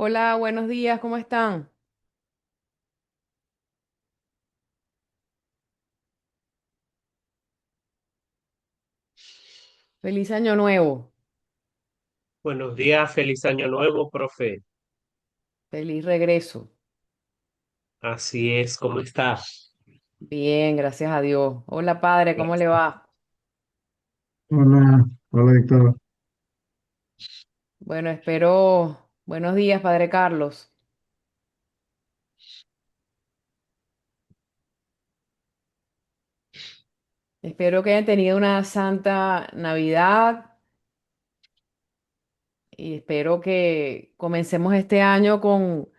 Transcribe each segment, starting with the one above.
Hola, buenos días, ¿cómo están? Feliz año nuevo, Buenos días, feliz año nuevo, profe. feliz regreso. Así es, ¿cómo estás? Bien, gracias a Dios. Hola, padre, ¿cómo le va? Hola, hola Víctor. Bueno, espero, buenos días, padre Carlos. Espero que hayan tenido una santa Navidad y espero que comencemos este año con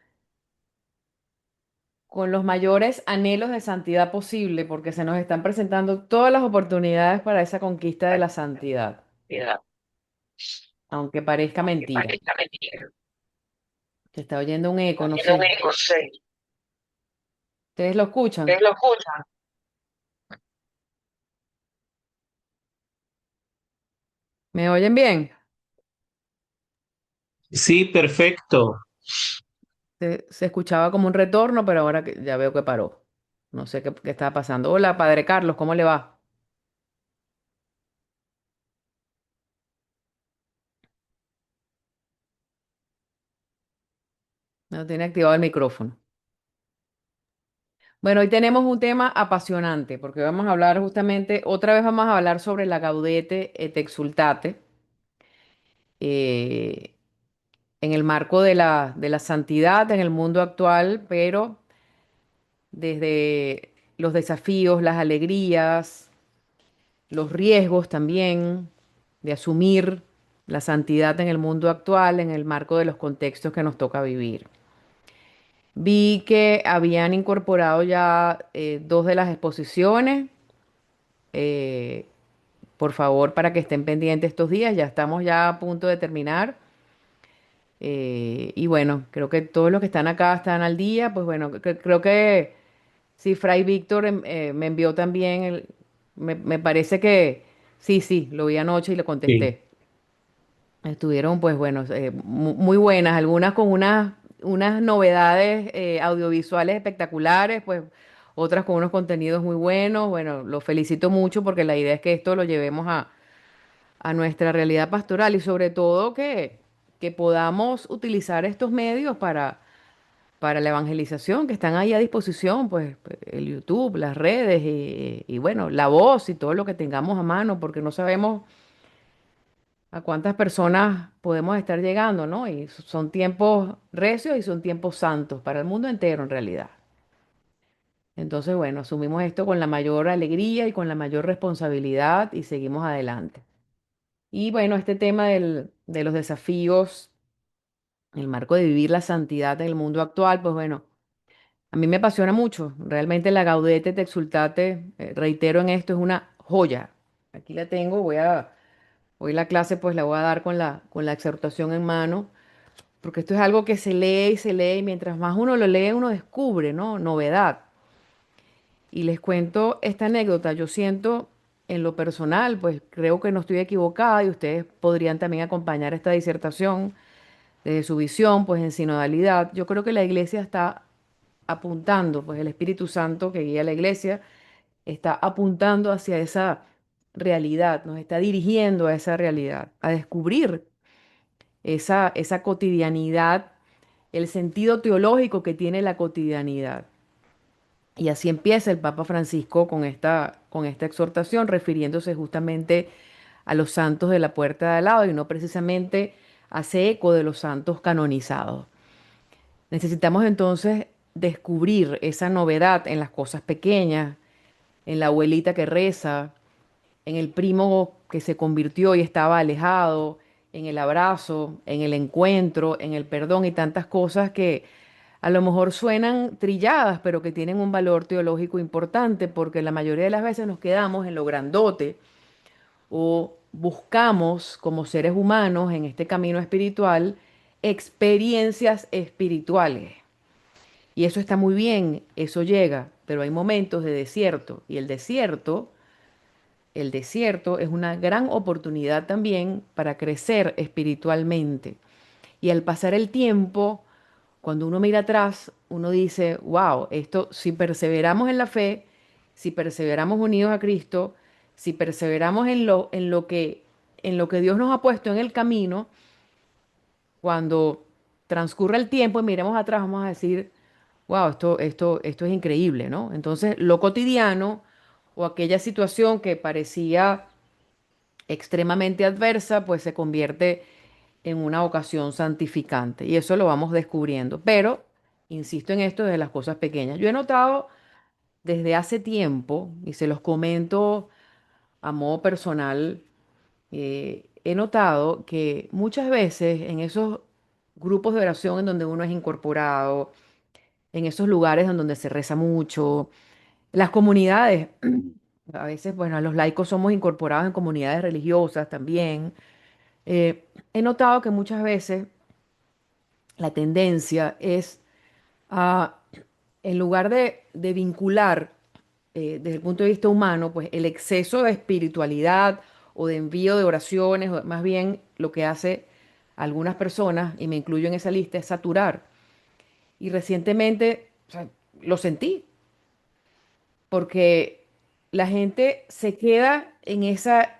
los mayores anhelos de santidad posible, porque se nos están presentando todas las oportunidades para esa conquista de la santidad, Mira, aunque parezca aunque mentira. parezca mentira. Se está oyendo un eco, no Tiene un sé. eco, sí. ¿Ustedes lo escuchan? ¿Ustedes lo escuchan? ¿Me oyen bien? Sí, perfecto. Se escuchaba como un retorno, pero ahora ya veo que paró. No sé qué estaba pasando. Hola, padre Carlos, ¿cómo le va? No tiene activado el micrófono. Bueno, hoy tenemos un tema apasionante, porque vamos a hablar justamente, otra vez vamos a hablar sobre la Gaudete et Exsultate, eh, en el marco de la santidad en el mundo actual, pero desde los desafíos, las alegrías, los riesgos también de asumir la santidad en el mundo actual, en el marco de los contextos que nos toca vivir. Vi que habían incorporado ya dos de las exposiciones. eh, por favor, para que estén pendientes estos días, ya estamos ya a punto de terminar. Y bueno, creo que todos los que están acá están al día. Pues bueno, creo que sí, Fray Víctor me envió también me parece que sí, sí, lo vi anoche y le Sí. contesté. Estuvieron, pues bueno, muy buenas, algunas con unas novedades audiovisuales espectaculares, pues otras con unos contenidos muy buenos. Bueno, los felicito mucho porque la idea es que esto lo llevemos a nuestra realidad pastoral y sobre todo que podamos utilizar estos medios para la evangelización, que están ahí a disposición, pues el YouTube, las redes y bueno, la voz y todo lo que tengamos a mano, porque no sabemos a cuántas personas podemos estar llegando, ¿no? Y son tiempos recios y son tiempos santos para el mundo entero en realidad. Entonces, bueno, asumimos esto con la mayor alegría y con la mayor responsabilidad y seguimos adelante. Y bueno, este tema de los desafíos, el marco de vivir la santidad en el mundo actual, pues bueno, a mí me apasiona mucho. Realmente la Gaudete et Exsultate, reitero en esto, es una joya. Aquí la tengo, hoy la clase pues la voy a dar con la exhortación en mano. Porque esto es algo que se lee, y mientras más uno lo lee, uno descubre, ¿no? Novedad. Y les cuento esta anécdota. Yo siento en lo personal, pues creo que no estoy equivocada y ustedes podrían también acompañar esta disertación desde su visión, pues en sinodalidad. Yo creo que la iglesia está apuntando, pues el Espíritu Santo que guía a la iglesia está apuntando hacia esa realidad, nos está dirigiendo a esa realidad, a descubrir esa cotidianidad, el sentido teológico que tiene la cotidianidad. Y así empieza el Papa Francisco con esta exhortación, refiriéndose justamente a los santos de la puerta de al lado y no precisamente hace eco de los santos canonizados. Necesitamos entonces descubrir esa novedad en las cosas pequeñas, en la abuelita que reza, en el primo que se convirtió y estaba alejado, en el abrazo, en el encuentro, en el perdón y tantas cosas que a lo mejor suenan trilladas, pero que tienen un valor teológico importante porque la mayoría de las veces nos quedamos en lo grandote o buscamos como seres humanos en este camino espiritual experiencias espirituales. Y eso está muy bien, eso llega, pero hay momentos de desierto y el desierto es una gran oportunidad también para crecer espiritualmente. Y al pasar el tiempo, cuando uno mira atrás, uno dice, wow, esto, si perseveramos en la fe, si perseveramos unidos a Cristo, si perseveramos en lo que Dios nos ha puesto en el camino, cuando transcurra el tiempo y miremos atrás, vamos a decir, wow, esto es increíble, ¿no? Entonces, lo cotidiano o aquella situación que parecía extremadamente adversa, pues se convierte en una ocasión santificante. Y eso lo vamos descubriendo. Pero, insisto en esto, de las cosas pequeñas. Yo he notado desde hace tiempo, y se los comento a modo personal, he notado que muchas veces en esos grupos de oración en donde uno es incorporado, en esos lugares en donde se reza mucho, las comunidades, a veces, bueno, los laicos somos incorporados en comunidades religiosas también. He notado que muchas veces la tendencia es a, en lugar de vincular desde el punto de vista humano, pues el exceso de espiritualidad o de envío de oraciones, o más bien lo que hace algunas personas, y me incluyo en esa lista, es saturar. Y recientemente, o sea, lo sentí, porque la gente se queda en esa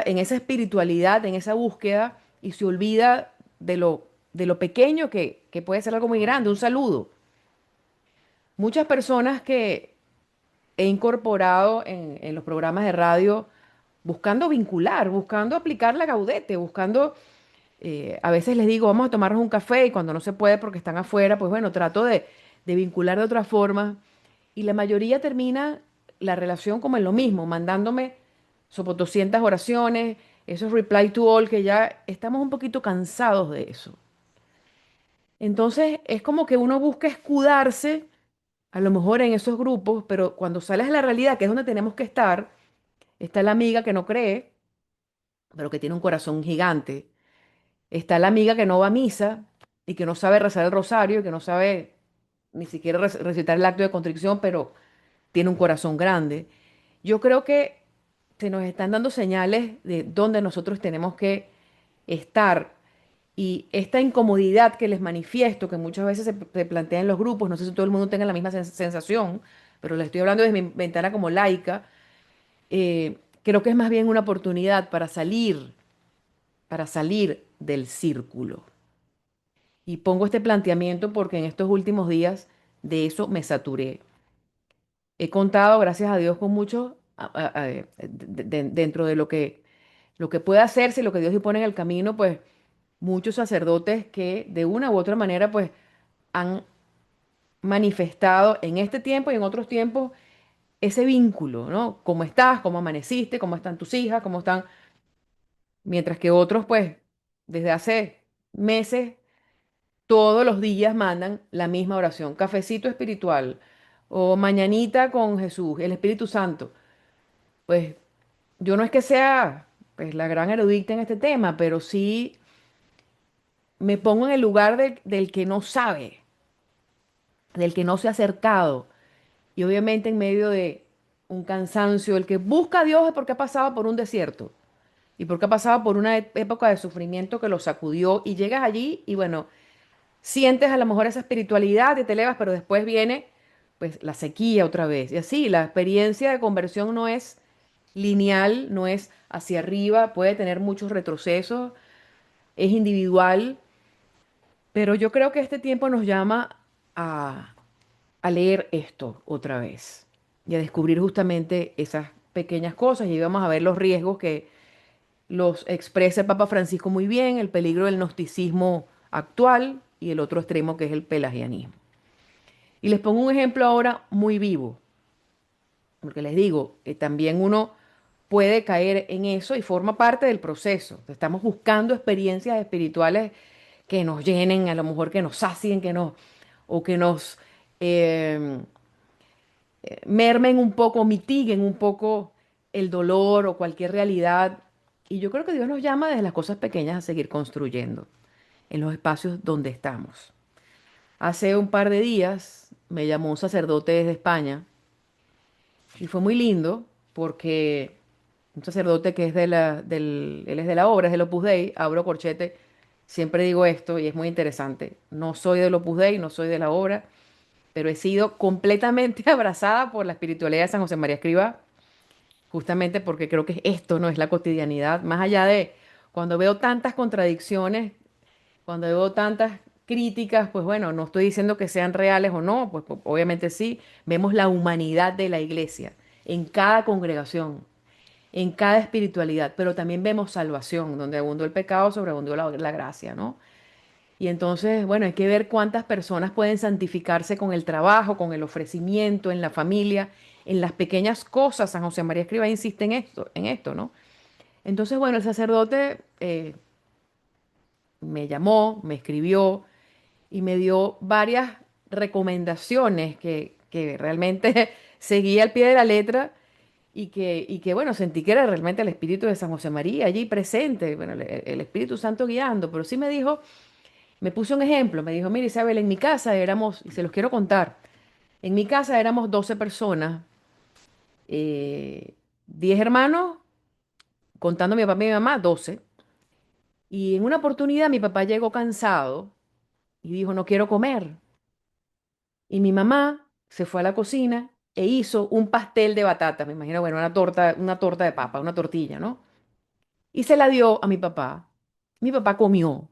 espiritualidad, en esa búsqueda, y se olvida de lo pequeño que puede ser algo muy grande, un saludo. Muchas personas que he incorporado en los programas de radio buscando vincular, buscando aplicar la gaudete, buscando, a veces les digo, vamos a tomarnos un café y cuando no se puede porque están afuera, pues bueno, trato de vincular de otra forma y la mayoría termina la relación como en lo mismo, mandándome sobre 200 oraciones, esos reply to all que ya estamos un poquito cansados de eso. Entonces es como que uno busca escudarse a lo mejor en esos grupos, pero cuando sales a la realidad, que es donde tenemos que estar, está la amiga que no cree, pero que tiene un corazón gigante. Está la amiga que no va a misa y que no sabe rezar el rosario, y que no sabe ni siquiera recitar el acto de contrición, pero tiene un corazón grande. Yo creo que se nos están dando señales de dónde nosotros tenemos que estar. Y esta incomodidad que les manifiesto, que muchas veces se plantea en los grupos, no sé si todo el mundo tenga la misma sensación, pero le estoy hablando desde mi ventana como laica, creo que es más bien una oportunidad para salir del círculo. Y pongo este planteamiento porque en estos últimos días de eso me saturé. He contado, gracias a Dios, con muchos dentro de lo que puede hacerse, lo que Dios dispone en el camino, pues muchos sacerdotes que de una u otra manera pues han manifestado en este tiempo y en otros tiempos ese vínculo, ¿no? ¿Cómo estás? ¿Cómo amaneciste? ¿Cómo están tus hijas? ¿Cómo están? Mientras que otros pues desde hace meses todos los días mandan la misma oración, cafecito espiritual o mañanita con Jesús, el Espíritu Santo. Pues yo no es que sea pues la gran erudita en este tema, pero sí me pongo en el lugar del que no sabe, del que no se ha acercado. Y obviamente en medio de un cansancio, el que busca a Dios es porque ha pasado por un desierto y porque ha pasado por una época de sufrimiento que lo sacudió y llegas allí y bueno, sientes a lo mejor esa espiritualidad y te elevas, pero después viene pues la sequía otra vez. Y así, la experiencia de conversión no es lineal, no es hacia arriba, puede tener muchos retrocesos, es individual, pero yo creo que este tiempo nos llama a, a leer esto otra vez y a descubrir justamente esas pequeñas cosas y vamos a ver los riesgos que los expresa el Papa Francisco muy bien, el peligro del gnosticismo actual y el otro extremo que es el pelagianismo. Y les pongo un ejemplo ahora muy vivo, porque les digo, también uno puede caer en eso y forma parte del proceso. Estamos buscando experiencias espirituales que nos llenen, a lo mejor que nos sacien, o que nos eh, mermen un poco, mitiguen un poco el dolor o cualquier realidad. Y yo creo que Dios nos llama desde las cosas pequeñas a seguir construyendo en los espacios donde estamos. Hace un par de días me llamó un sacerdote desde España y fue muy lindo porque un sacerdote que es él es de la obra, es del Opus Dei, abro corchete, siempre digo esto y es muy interesante. No soy del Opus Dei, no soy de la obra, pero he sido completamente abrazada por la espiritualidad de San José María Escrivá, justamente porque creo que esto no es la cotidianidad, más allá de cuando veo tantas contradicciones, cuando veo tantas críticas, pues bueno, no estoy diciendo que sean reales o no, pues obviamente sí, vemos la humanidad de la iglesia en cada congregación, en cada espiritualidad, pero también vemos salvación, donde abundó el pecado, sobreabundó la gracia, ¿no? Y entonces, bueno, hay que ver cuántas personas pueden santificarse con el trabajo, con el ofrecimiento, en la familia, en las pequeñas cosas. San José María Escrivá insiste en esto, ¿no? Entonces, bueno, el sacerdote me llamó, me escribió y me dio varias recomendaciones que realmente seguí al pie de la letra y que, bueno, sentí que era realmente el Espíritu de San José María allí presente, bueno, el Espíritu Santo guiando, pero sí me dijo, me puso un ejemplo, me dijo, mira Isabel, en mi casa éramos, y se los quiero contar, en mi casa éramos 12 personas, 10 hermanos, contando mi papá y mi mamá, 12. Y en una oportunidad mi papá llegó cansado y dijo, no quiero comer. Y mi mamá se fue a la cocina e hizo un pastel de batata, me imagino, bueno, una torta de papa, una tortilla, ¿no? Y se la dio a mi papá. Mi papá comió.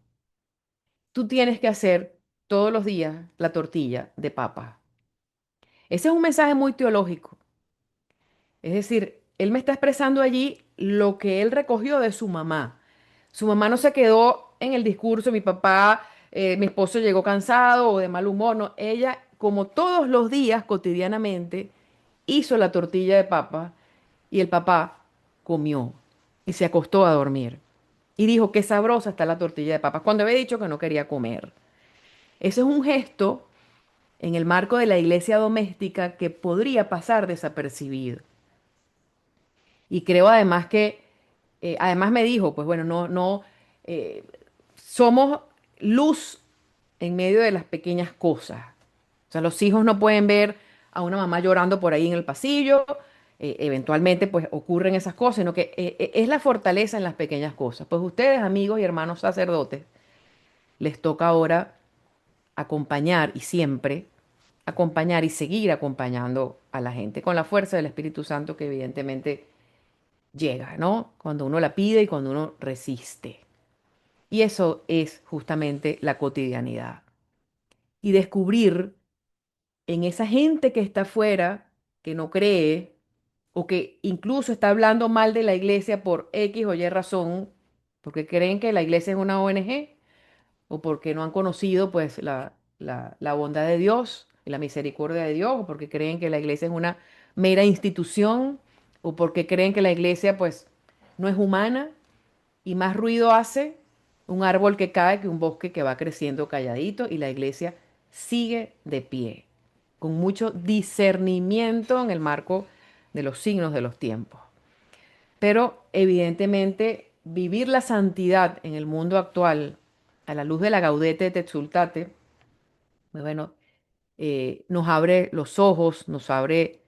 Tú tienes que hacer todos los días la tortilla de papa. Ese es un mensaje muy teológico. Es decir, él me está expresando allí lo que él recogió de su mamá. Su mamá no se quedó en el discurso, mi papá, mi esposo llegó cansado o de mal humor, no. Ella, como todos los días, cotidianamente, hizo la tortilla de papa y el papá comió y se acostó a dormir. Y dijo, qué sabrosa está la tortilla de papas, cuando había dicho que no quería comer. Ese es un gesto en el marco de la iglesia doméstica que podría pasar desapercibido. Y creo además que, además me dijo, pues bueno, eh, somos luz en medio de las pequeñas cosas. O sea, los hijos no pueden ver a una mamá llorando por ahí en el pasillo, eventualmente pues ocurren esas cosas, sino que es la fortaleza en las pequeñas cosas. Pues ustedes, amigos y hermanos sacerdotes, les toca ahora acompañar y siempre acompañar y seguir acompañando a la gente con la fuerza del Espíritu Santo que evidentemente llega, ¿no? Cuando uno la pide y cuando uno resiste. Y eso es justamente la cotidianidad. Y descubrir en esa gente que está afuera, que no cree, o que incluso está hablando mal de la iglesia por X o Y razón, porque creen que la iglesia es una ONG, o porque no han conocido pues la bondad de Dios y la misericordia de Dios, o porque creen que la iglesia es una mera institución, o porque creen que la iglesia pues no es humana y más ruido hace un árbol que cae que un bosque que va creciendo calladito y la iglesia sigue de pie, con mucho discernimiento en el marco de los signos de los tiempos. Pero evidentemente vivir la santidad en el mundo actual a la luz de la Gaudete et Exsultate, pues bueno, nos abre los ojos, nos abre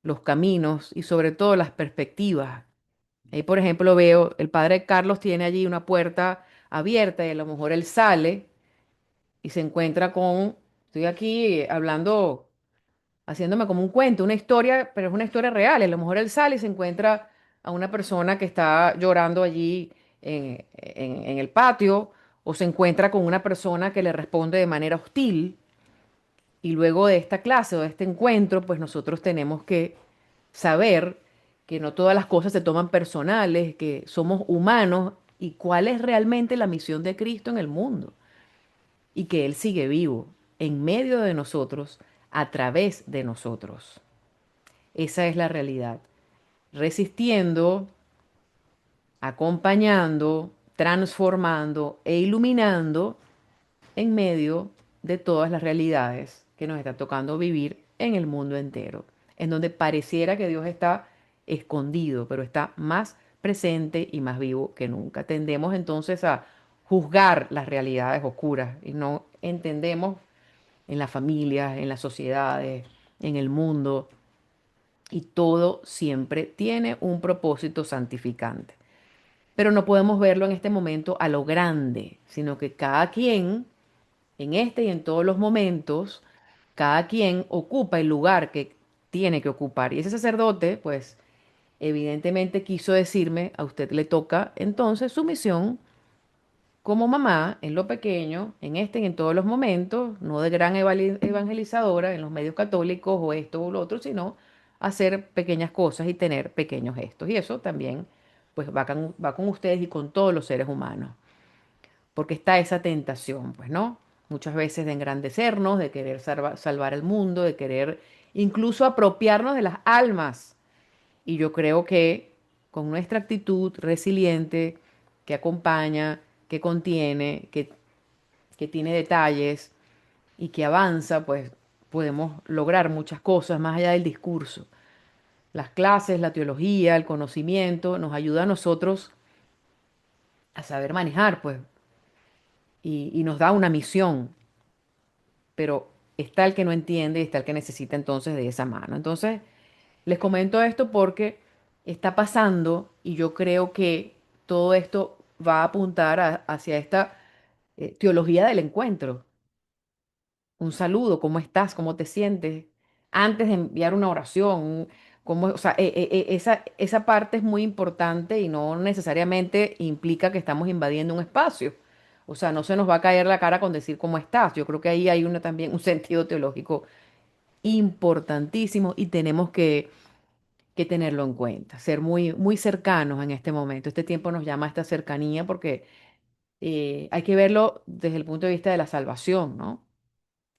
los caminos y sobre todo las perspectivas. Ahí, por ejemplo, veo, el padre Carlos tiene allí una puerta abierta y a lo mejor él sale y se encuentra con, estoy aquí hablando, haciéndome como un cuento, una historia, pero es una historia real. Y a lo mejor él sale y se encuentra a una persona que está llorando allí en el patio o se encuentra con una persona que le responde de manera hostil. Y luego de esta clase o de este encuentro, pues nosotros tenemos que saber que no todas las cosas se toman personales, que somos humanos y cuál es realmente la misión de Cristo en el mundo y que Él sigue vivo en medio de nosotros, a través de nosotros. Esa es la realidad. Resistiendo, acompañando, transformando e iluminando en medio de todas las realidades que nos está tocando vivir en el mundo entero, en donde pareciera que Dios está escondido, pero está más presente y más vivo que nunca. Tendemos entonces a juzgar las realidades oscuras y no entendemos en las familias, en las sociedades, en el mundo, y todo siempre tiene un propósito santificante. pero no podemos verlo en este momento a lo grande, sino que cada quien, en este y en todos los momentos, cada quien ocupa el lugar que tiene que ocupar. Y ese sacerdote, pues, evidentemente quiso decirme, a usted le toca entonces su misión como mamá, en lo pequeño, en este y en todos los momentos, no de gran evangelizadora en los medios católicos o esto o lo otro, sino hacer pequeñas cosas y tener pequeños gestos. Y eso también, pues, va con ustedes y con todos los seres humanos, porque está esa tentación, pues, ¿no? Muchas veces de engrandecernos, de querer salvar el mundo, de querer incluso apropiarnos de las almas. Y yo creo que con nuestra actitud resiliente, que acompaña, que contiene, que tiene detalles y que avanza, pues podemos lograr muchas cosas más allá del discurso. Las clases, la teología, el conocimiento nos ayuda a nosotros a saber manejar, pues, y nos da una misión, pero está el que no entiende y está el que necesita entonces de esa mano. Entonces, les comento esto porque está pasando y yo creo que todo esto va a apuntar hacia esta teología del encuentro. Un saludo, ¿cómo estás? ¿Cómo te sientes? Antes de enviar una oración, ¿cómo, o sea, esa parte es muy importante y no necesariamente implica que estamos invadiendo un espacio. O sea, no se nos va a caer la cara con decir cómo estás. Yo creo que ahí hay también un sentido teológico importantísimo y tenemos que tenerlo en cuenta, ser muy, muy cercanos en este momento. Este tiempo nos llama a esta cercanía porque hay que verlo desde el punto de vista de la salvación, ¿no?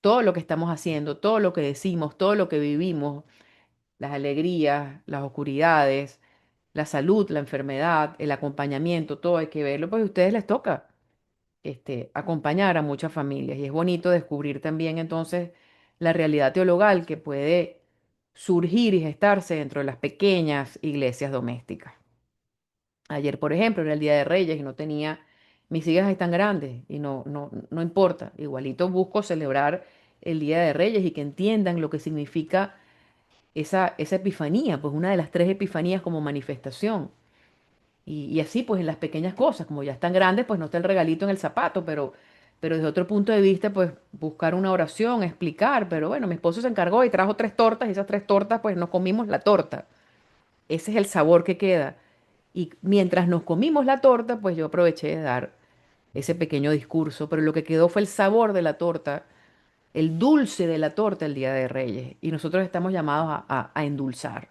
Todo lo que estamos haciendo, todo lo que decimos, todo lo que vivimos, las alegrías, las oscuridades, la salud, la enfermedad, el acompañamiento, todo hay que verlo, pues a ustedes les toca acompañar a muchas familias y es bonito descubrir también entonces la realidad teologal que puede surgir y gestarse dentro de las pequeñas iglesias domésticas. Ayer, por ejemplo, era el Día de Reyes y no tenía, mis hijas están grandes y no importa, igualito busco celebrar el Día de Reyes y que entiendan lo que significa esa epifanía, pues una de las tres epifanías como manifestación. Y así, pues en las pequeñas cosas, como ya están grandes, pues no está el regalito en el zapato, pero desde otro punto de vista, pues buscar una oración, explicar, pero bueno, mi esposo se encargó y trajo tres tortas y esas tres tortas, pues nos comimos la torta. Ese es el sabor que queda. Y mientras nos comimos la torta, pues yo aproveché de dar ese pequeño discurso, pero lo que quedó fue el sabor de la torta, el dulce de la torta el Día de Reyes. Y nosotros estamos llamados a endulzar.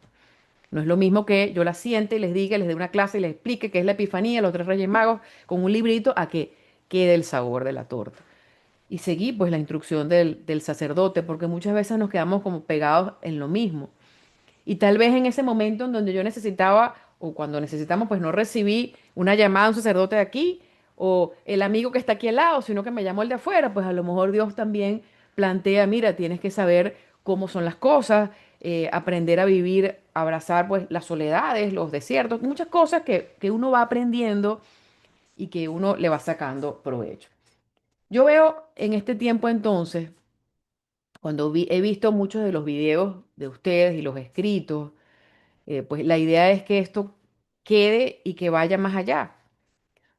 No es lo mismo que yo la siente y les diga, les dé una clase y les explique qué es la Epifanía, los tres Reyes Magos, con un librito, a que quede el sabor de la torta. Y seguí pues la instrucción del sacerdote, porque muchas veces nos quedamos como pegados en lo mismo. Y tal vez en ese momento en donde yo necesitaba, o cuando necesitamos, pues no recibí una llamada de un sacerdote de aquí, o el amigo que está aquí al lado, sino que me llamó el de afuera, pues a lo mejor Dios también plantea, mira, tienes que saber cómo son las cosas, aprender a vivir, abrazar pues las soledades, los desiertos, muchas cosas que uno va aprendiendo y que uno le va sacando provecho. Yo veo en este tiempo entonces, cuando he visto muchos de los videos de ustedes y los escritos, pues la idea es que esto quede y que vaya más allá,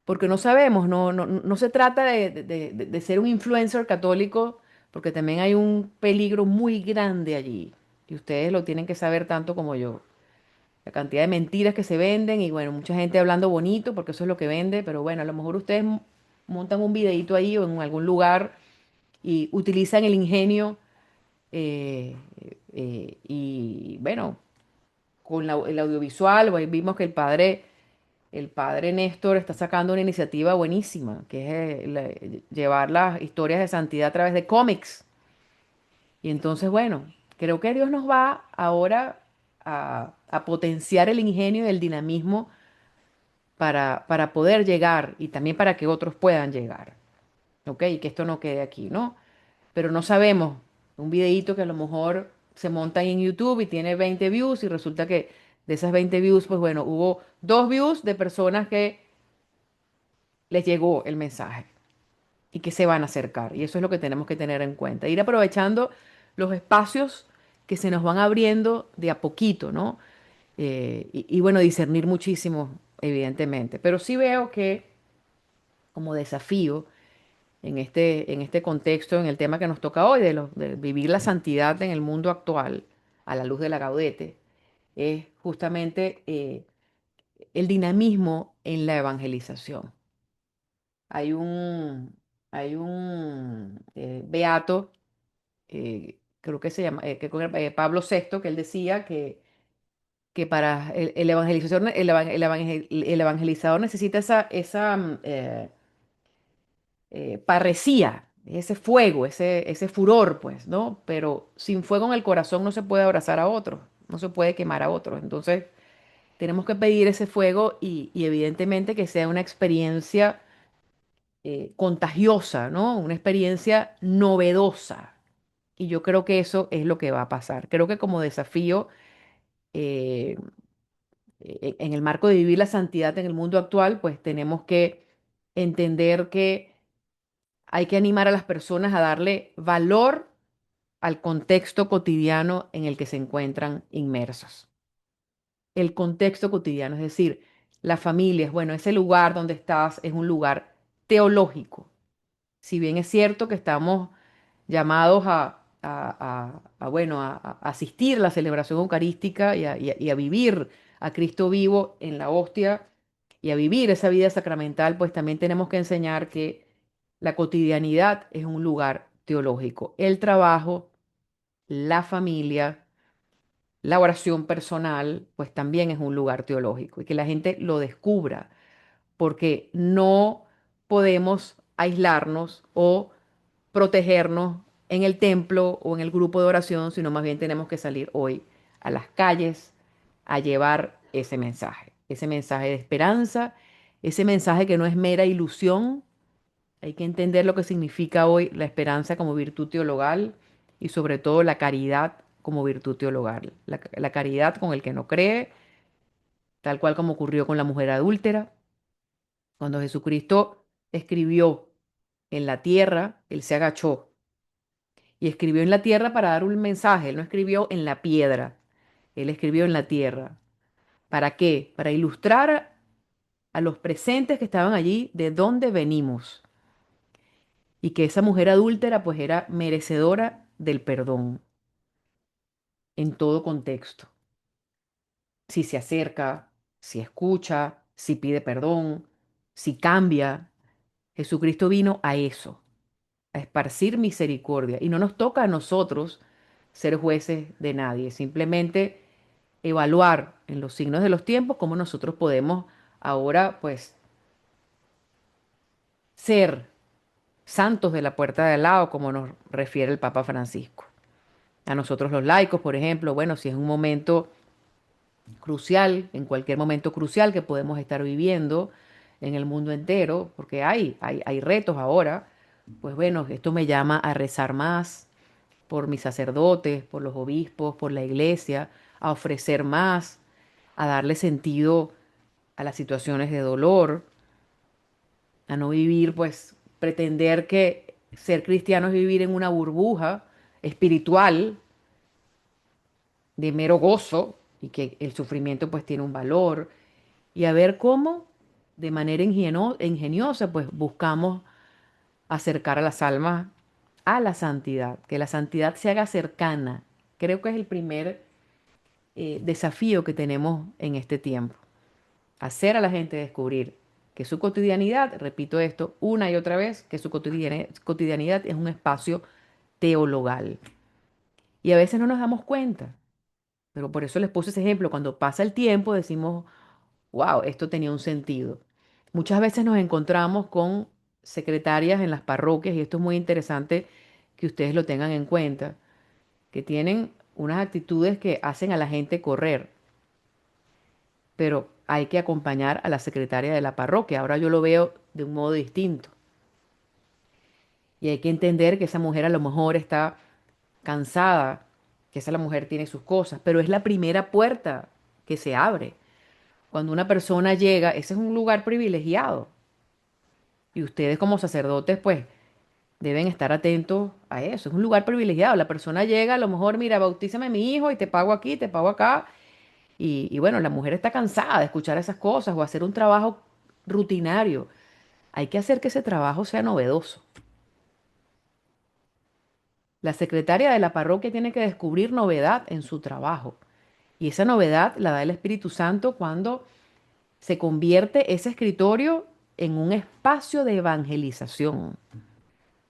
porque no sabemos, no se trata de ser un influencer católico, porque también hay un peligro muy grande allí, y ustedes lo tienen que saber tanto como yo. La cantidad de mentiras que se venden y bueno, mucha gente hablando bonito, porque eso es lo que vende, pero bueno, a lo mejor ustedes montan un videito ahí o en algún lugar y utilizan el ingenio y bueno, con el audiovisual, pues, vimos que el padre Néstor está sacando una iniciativa buenísima, que es llevar las historias de santidad a través de cómics. Y entonces, bueno, creo que Dios nos va ahora a potenciar el ingenio y el dinamismo para poder llegar y también para que otros puedan llegar. ¿Ok? Y que esto no quede aquí, ¿no? Pero no sabemos. Un videíto que a lo mejor se monta ahí en YouTube y tiene 20 views y resulta que de esas 20 views, pues bueno, hubo dos views de personas que les llegó el mensaje y que se van a acercar. Y eso es lo que tenemos que tener en cuenta. Ir aprovechando los espacios que se nos van abriendo de a poquito, ¿no? Y bueno, discernir muchísimo evidentemente. Pero sí veo que como desafío en este contexto, en el tema que nos toca hoy, de vivir la santidad en el mundo actual, a la luz de la Gaudete, es justamente el dinamismo en la evangelización. Hay un, hay un beato, creo que se llama, Pablo VI, que él decía que para el evangelización, el evangelizador necesita parresía, ese fuego, ese furor, pues, ¿no? Pero sin fuego en el corazón no se puede abrazar a otros, no se puede quemar a otros. Entonces, tenemos que pedir ese fuego y evidentemente que sea una experiencia contagiosa, ¿no? Una experiencia novedosa. Y yo creo que eso es lo que va a pasar. Creo que como desafío, eh, en el marco de vivir la santidad en el mundo actual, pues tenemos que entender que hay que animar a las personas a darle valor al contexto cotidiano en el que se encuentran inmersos. El contexto cotidiano, es decir, la familia, es bueno, ese lugar donde estás es un lugar teológico. Si bien es cierto que estamos llamados bueno, a asistir a la celebración eucarística y a vivir a Cristo vivo en la hostia y a vivir esa vida sacramental, pues también tenemos que enseñar que la cotidianidad es un lugar teológico. El trabajo, la familia, la oración personal, pues también es un lugar teológico y que la gente lo descubra, porque no podemos aislarnos o protegernos en el templo o en el grupo de oración, sino más bien tenemos que salir hoy a las calles a llevar ese mensaje de esperanza, ese mensaje que no es mera ilusión. Hay que entender lo que significa hoy la esperanza como virtud teologal y sobre todo la caridad como virtud teologal. La caridad con el que no cree, tal cual como ocurrió con la mujer adúltera. Cuando Jesucristo escribió en la tierra, él se agachó y escribió en la tierra para dar un mensaje. Él no escribió en la piedra, él escribió en la tierra. ¿Para qué? Para ilustrar a los presentes que estaban allí de dónde venimos y que esa mujer adúltera pues era merecedora del perdón en todo contexto. Si se acerca, si escucha, si pide perdón, si cambia. Jesucristo vino a eso, a esparcir misericordia. Y no nos toca a nosotros ser jueces de nadie, simplemente evaluar en los signos de los tiempos cómo nosotros podemos ahora pues ser santos de la puerta de al lado, como nos refiere el Papa Francisco. A nosotros los laicos, por ejemplo, bueno, si es un momento crucial, en cualquier momento crucial que podemos estar viviendo en el mundo entero, porque hay retos ahora, pues bueno, esto me llama a rezar más por mis sacerdotes, por los obispos, por la iglesia, a ofrecer más, a darle sentido a las situaciones de dolor, a no vivir, pues, pretender que ser cristiano es vivir en una burbuja espiritual de mero gozo y que el sufrimiento pues tiene un valor y a ver cómo de manera ingeniosa pues buscamos acercar a las almas a la santidad, que la santidad se haga cercana. Creo que es el primer desafío que tenemos en este tiempo, hacer a la gente descubrir que su cotidianidad, repito esto una y otra vez, que su cotidianidad es un espacio teologal. Y a veces no nos damos cuenta, pero por eso les puse ese ejemplo. Cuando pasa el tiempo decimos, wow, esto tenía un sentido. Muchas veces nos encontramos con secretarias en las parroquias, y esto es muy interesante que ustedes lo tengan en cuenta, que tienen unas actitudes que hacen a la gente correr, pero hay que acompañar a la secretaria de la parroquia. Ahora yo lo veo de un modo distinto. Y hay que entender que esa mujer a lo mejor está cansada, que esa la mujer tiene sus cosas, pero es la primera puerta que se abre. Cuando una persona llega, ese es un lugar privilegiado. Y ustedes como sacerdotes, pues, deben estar atentos a eso. Es un lugar privilegiado. La persona llega, a lo mejor, mira, bautízame a mi hijo y te pago aquí, te pago acá. Y bueno, la mujer está cansada de escuchar esas cosas o hacer un trabajo rutinario. Hay que hacer que ese trabajo sea novedoso. La secretaria de la parroquia tiene que descubrir novedad en su trabajo. Y esa novedad la da el Espíritu Santo cuando se convierte ese escritorio en un espacio de evangelización.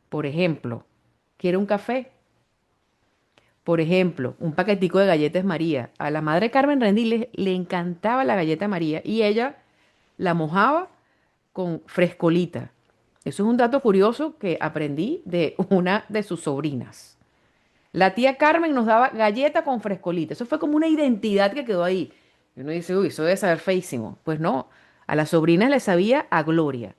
Por ejemplo, ¿quiere un café? Por ejemplo, un paquetico de galletas María. A la madre Carmen Rendí le encantaba la galleta María y ella la mojaba con frescolita. Eso es un dato curioso que aprendí de una de sus sobrinas. La tía Carmen nos daba galleta con frescolita. Eso fue como una identidad que quedó ahí. Y uno dice, uy, eso debe saber feísimo. Pues no, a las sobrinas le sabía a gloria.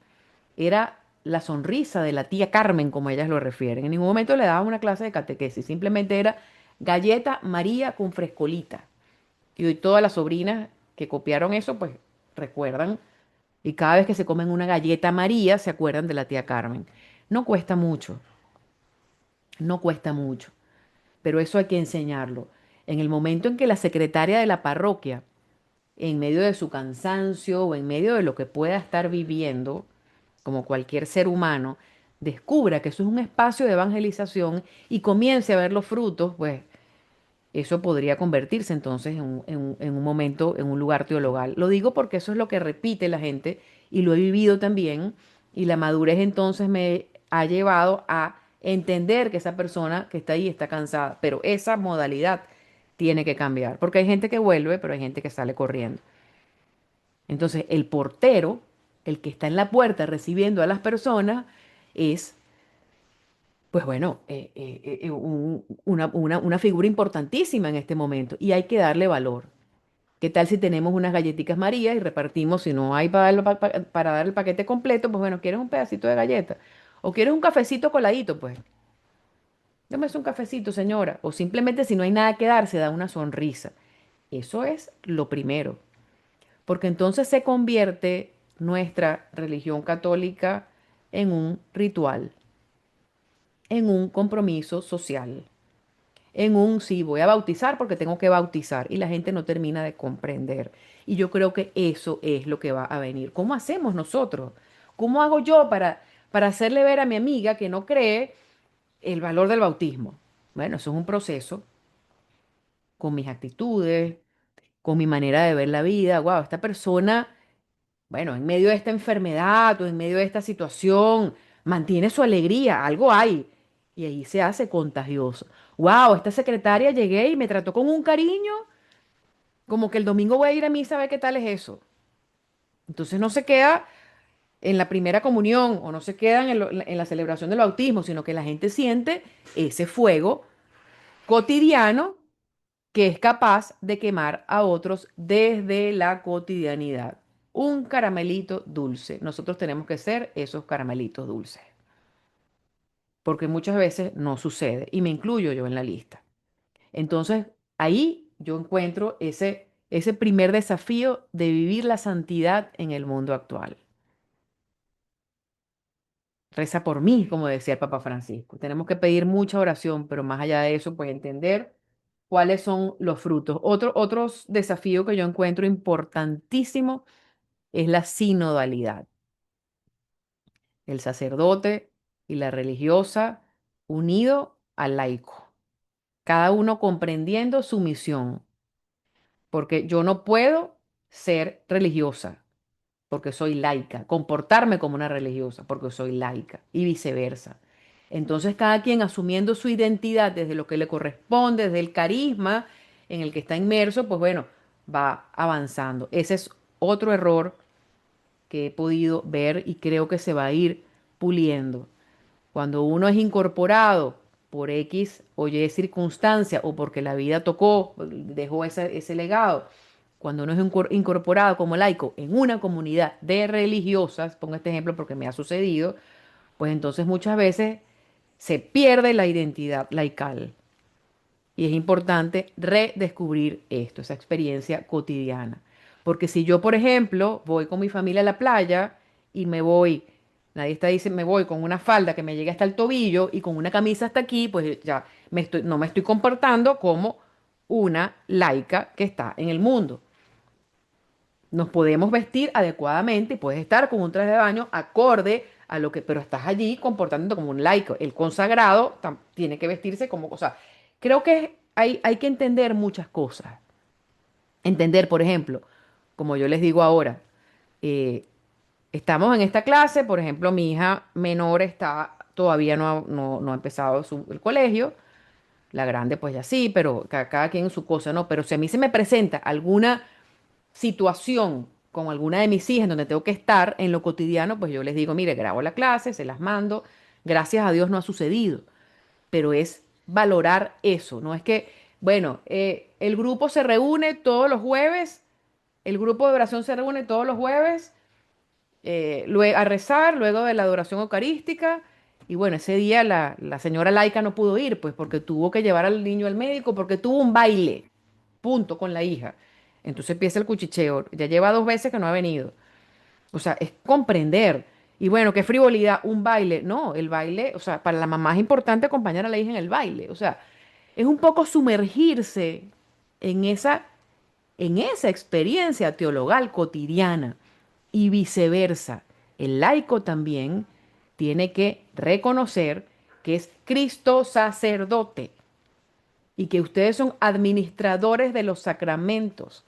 Era la sonrisa de la tía Carmen, como ellas lo refieren. En ningún momento le daban una clase de catequesis, simplemente era galleta María con frescolita. Y hoy todas las sobrinas que copiaron eso, pues recuerdan y cada vez que se comen una galleta María, se acuerdan de la tía Carmen. No cuesta mucho, no cuesta mucho, pero eso hay que enseñarlo. En el momento en que la secretaria de la parroquia, en medio de su cansancio o en medio de lo que pueda estar viviendo, como cualquier ser humano, descubra que eso es un espacio de evangelización y comience a ver los frutos, pues eso podría convertirse entonces en un momento, en un lugar teologal. Lo digo porque eso es lo que repite la gente y lo he vivido también y la madurez entonces me ha llevado a entender que esa persona que está ahí está cansada, pero esa modalidad tiene que cambiar, porque hay gente que vuelve, pero hay gente que sale corriendo. Entonces, el portero, el que está en la puerta recibiendo a las personas, es pues bueno, una figura importantísima en este momento y hay que darle valor. ¿Qué tal si tenemos unas galletitas María y repartimos, si no hay para dar el paquete completo, pues bueno, ¿quieres un pedacito de galleta? ¿O quieres un cafecito coladito? Pues, dame un cafecito, señora. O simplemente si no hay nada que dar, se da una sonrisa. Eso es lo primero, porque entonces se convierte nuestra religión católica en un ritual, en un compromiso social, en un sí, voy a bautizar porque tengo que bautizar y la gente no termina de comprender. Y yo creo que eso es lo que va a venir. ¿Cómo hacemos nosotros? ¿Cómo hago yo para hacerle ver a mi amiga que no cree el valor del bautismo? Bueno, eso es un proceso con mis actitudes, con mi manera de ver la vida. Wow, esta persona, bueno, en medio de esta enfermedad o en medio de esta situación, mantiene su alegría, algo hay. Y ahí se hace contagioso. Wow, esta secretaria llegué y me trató con un cariño, como que el domingo voy a ir a misa a ver qué tal es eso. Entonces no se queda en la primera comunión o no se queda en la celebración del bautismo, sino que la gente siente ese fuego cotidiano que es capaz de quemar a otros desde la cotidianidad. Un caramelito dulce. Nosotros tenemos que ser esos caramelitos dulces, porque muchas veces no sucede y me incluyo yo en la lista. Entonces, ahí yo encuentro ese primer desafío de vivir la santidad en el mundo actual. Reza por mí, como decía el Papa Francisco. Tenemos que pedir mucha oración, pero más allá de eso, pues entender cuáles son los frutos. Otros desafío que yo encuentro importantísimo es la sinodalidad. El sacerdote y la religiosa unido al laico, cada uno comprendiendo su misión, porque yo no puedo ser religiosa porque soy laica, comportarme como una religiosa porque soy laica y viceversa. Entonces cada quien asumiendo su identidad desde lo que le corresponde, desde el carisma en el que está inmerso, pues bueno, va avanzando. Ese es otro error que he podido ver y creo que se va a ir puliendo. Cuando uno es incorporado por X o Y circunstancia o porque la vida tocó, dejó ese legado, cuando uno es incorporado como laico en una comunidad de religiosas, pongo este ejemplo porque me ha sucedido, pues entonces muchas veces se pierde la identidad laical. Y es importante redescubrir esto, esa experiencia cotidiana. Porque si yo, por ejemplo, voy con mi familia a la playa y me voy, nadie está diciendo, me voy con una falda que me llegue hasta el tobillo y con una camisa hasta aquí, pues ya no me estoy comportando como una laica que está en el mundo. Nos podemos vestir adecuadamente y puedes estar con un traje de baño acorde a lo que, pero estás allí comportándote como un laico. El consagrado tiene que vestirse como, o sea, creo que hay que entender muchas cosas. Entender, por ejemplo, como yo les digo ahora, eh, estamos en esta clase, por ejemplo, mi hija menor está, todavía no ha empezado el colegio, la grande pues ya sí, pero cada quien en su cosa, ¿no? Pero si a mí se me presenta alguna situación con alguna de mis hijas en donde tengo que estar en lo cotidiano, pues yo les digo, mire, grabo la clase, se las mando, gracias a Dios no ha sucedido, pero es valorar eso, no es que, bueno, el grupo se reúne todos los jueves, el grupo de oración se reúne todos los jueves a rezar luego de la adoración eucarística. Y bueno, ese día la señora laica no pudo ir, pues porque tuvo que llevar al niño al médico, porque tuvo un baile, punto, con la hija. Entonces empieza el cuchicheo. Ya lleva 2 veces que no ha venido. O sea, es comprender. Y bueno, qué frivolidad, un baile. No, el baile, o sea, para la mamá es importante acompañar a la hija en el baile. O sea, es un poco sumergirse en esa experiencia teologal cotidiana y viceversa. El laico también tiene que reconocer que es Cristo sacerdote y que ustedes son administradores de los sacramentos,